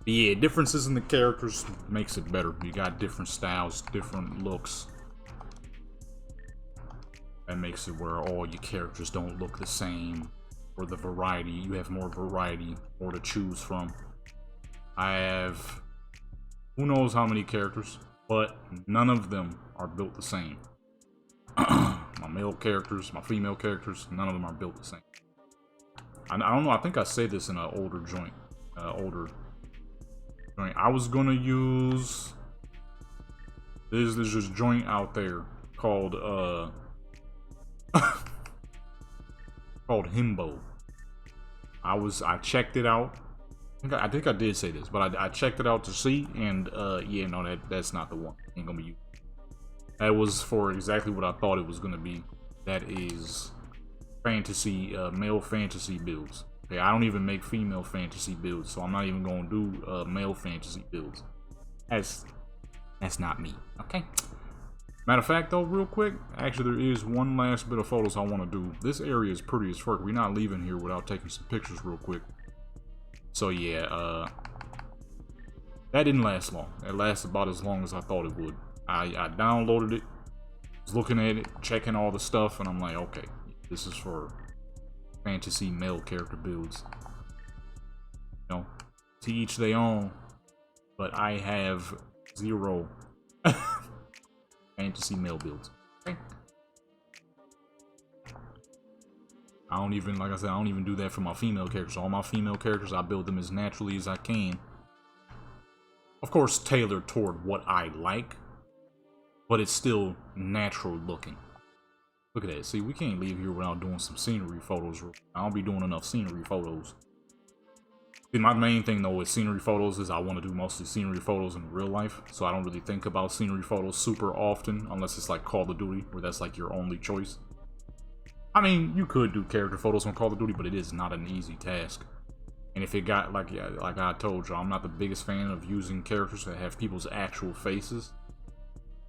But yeah, differences in the characters makes it better. You got different styles, different looks. That makes it where all your characters don't look the same. Or the variety, you have more variety, more to choose from. I have who knows how many characters, but none of them are built the same. My male characters, my female characters, none of them are built the same. I don't know, I think I said this in an older joint. I was gonna use there's this joint out there called called Himbo. I checked it out. I think I did say this, but I checked it out to see, and yeah, no, that's not the one. Ain't gonna be used. That was for exactly what I thought it was gonna be. That is fantasy, male fantasy builds. Okay, I don't even make female fantasy builds, so I'm not even gonna do male fantasy builds. That's not me. Okay. Matter of fact, though, real quick, actually there is one last bit of photos I want to do. This area is pretty as fuck. We're not leaving here without taking some pictures real quick. So yeah, that didn't last long. It lasted about as long as I thought it would. I downloaded it, was looking at it, checking all the stuff, and I'm like, okay, this is for fantasy male character builds. You know, to each their own, but I have 0 fantasy male builds. Okay. I don't even, like I said, I don't even do that for my female characters. All my female characters, I build them as naturally as I can. Of course, tailored toward what I like, but it's still natural looking. Look at that. See, we can't leave here without doing some scenery photos. I don't be doing enough scenery photos. See, my main thing though with scenery photos is I want to do mostly scenery photos in real life, so I don't really think about scenery photos super often, unless it's like Call of Duty, where that's like your only choice. I mean, you could do character photos on Call of Duty, but it is not an easy task. And if it got, like I told you, I'm not the biggest fan of using characters that have people's actual faces.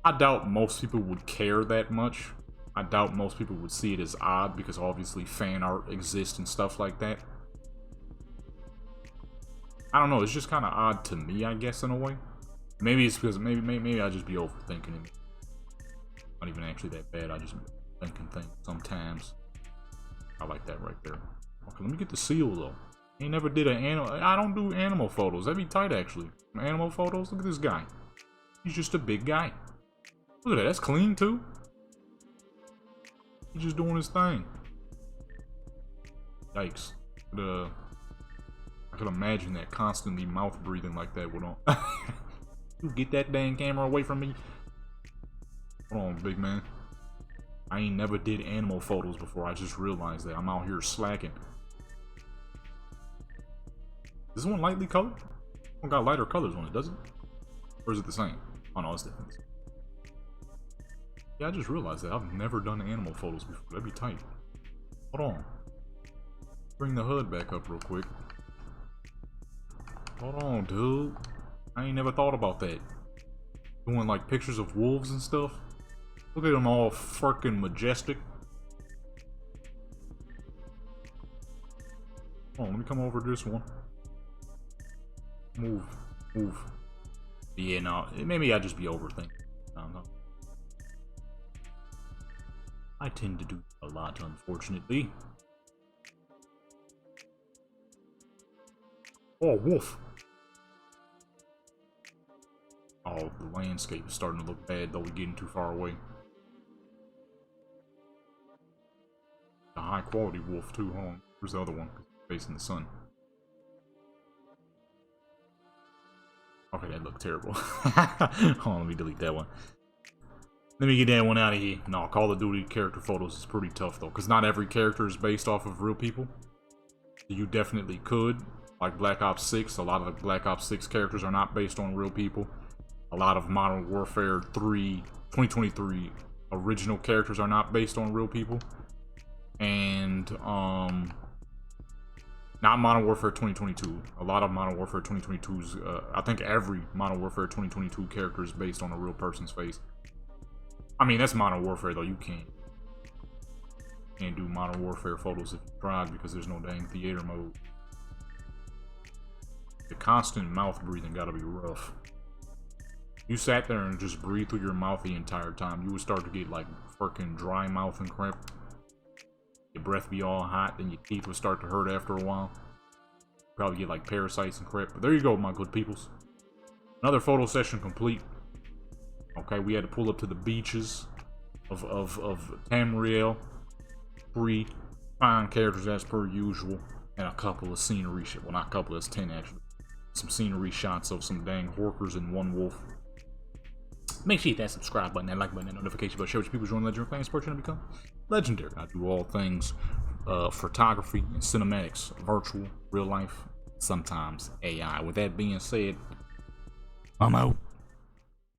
I doubt most people would care that much. I doubt most people would see it as odd, because obviously fan art exists and stuff like that. I don't know, it's just kind of odd to me, I guess, in a way. Maybe it's because, maybe I just be overthinking it. Not even actually that bad, I just thinking things sometimes. I like that right there. Okay, let me get the seal though. He never did an animal. I don't do animal photos. That'd be tight actually. Animal photos. Look at this guy. He's just a big guy. Look at that. That's clean too. He's just doing his thing. Yikes. I could imagine that constantly mouth breathing like that would on. You get that dang camera away from me. Hold on, big man. I ain't never did animal photos before. I just realized that I'm out here slacking. This one lightly colored? One got lighter colors on it, doesn't it? Or is it the same? Oh no, it's different. Yeah, I just realized that I've never done animal photos before. That'd be tight. Hold on. Bring the HUD back up real quick. Hold on, dude. I ain't never thought about that. Doing like pictures of wolves and stuff. Look at them all freaking majestic. Oh, let me come over to this one. Move. Yeah, no, maybe I just be overthinking. I don't know. I tend to do a lot, unfortunately. Oh, wolf. Oh, the landscape is starting to look bad, though we're getting too far away. A high quality wolf too, hold on. Where's the other one? Facing the sun. Okay, that looked terrible. Hold on, let me delete that one. Let me get that one out of here. No, Call of Duty character photos is pretty tough though, because not every character is based off of real people. You definitely could. Like Black Ops 6, a lot of the Black Ops 6 characters are not based on real people. A lot of Modern Warfare 3, 2023 original characters are not based on real people. And not Modern Warfare 2022. A lot of Modern Warfare 2022's I think every Modern Warfare 2022 character is based on a real person's face. I mean, that's Modern Warfare though. You can't do Modern Warfare photos if you tried, because there's no dang theater mode. The constant mouth breathing gotta be rough. You sat there and just breathed through your mouth the entire time, you would start to get like freaking dry mouth and cramp. Your breath be all hot, then your teeth would start to hurt after a while. Probably get like parasites and crap. But there you go, my good peoples. Another photo session complete. Okay, we had to pull up to the beaches of TAMRIEL. 3 fine characters as per usual. And a couple of scenery shit. Well, not a couple, it's 10 actually. Some scenery shots of some dang horkers and one wolf. Make sure you hit that subscribe button, that like button, that notification bell. Share with people join Legendary Playing Sports and become legendary. I do all things photography and cinematics, virtual, real life, sometimes AI. With that being said, I'm out.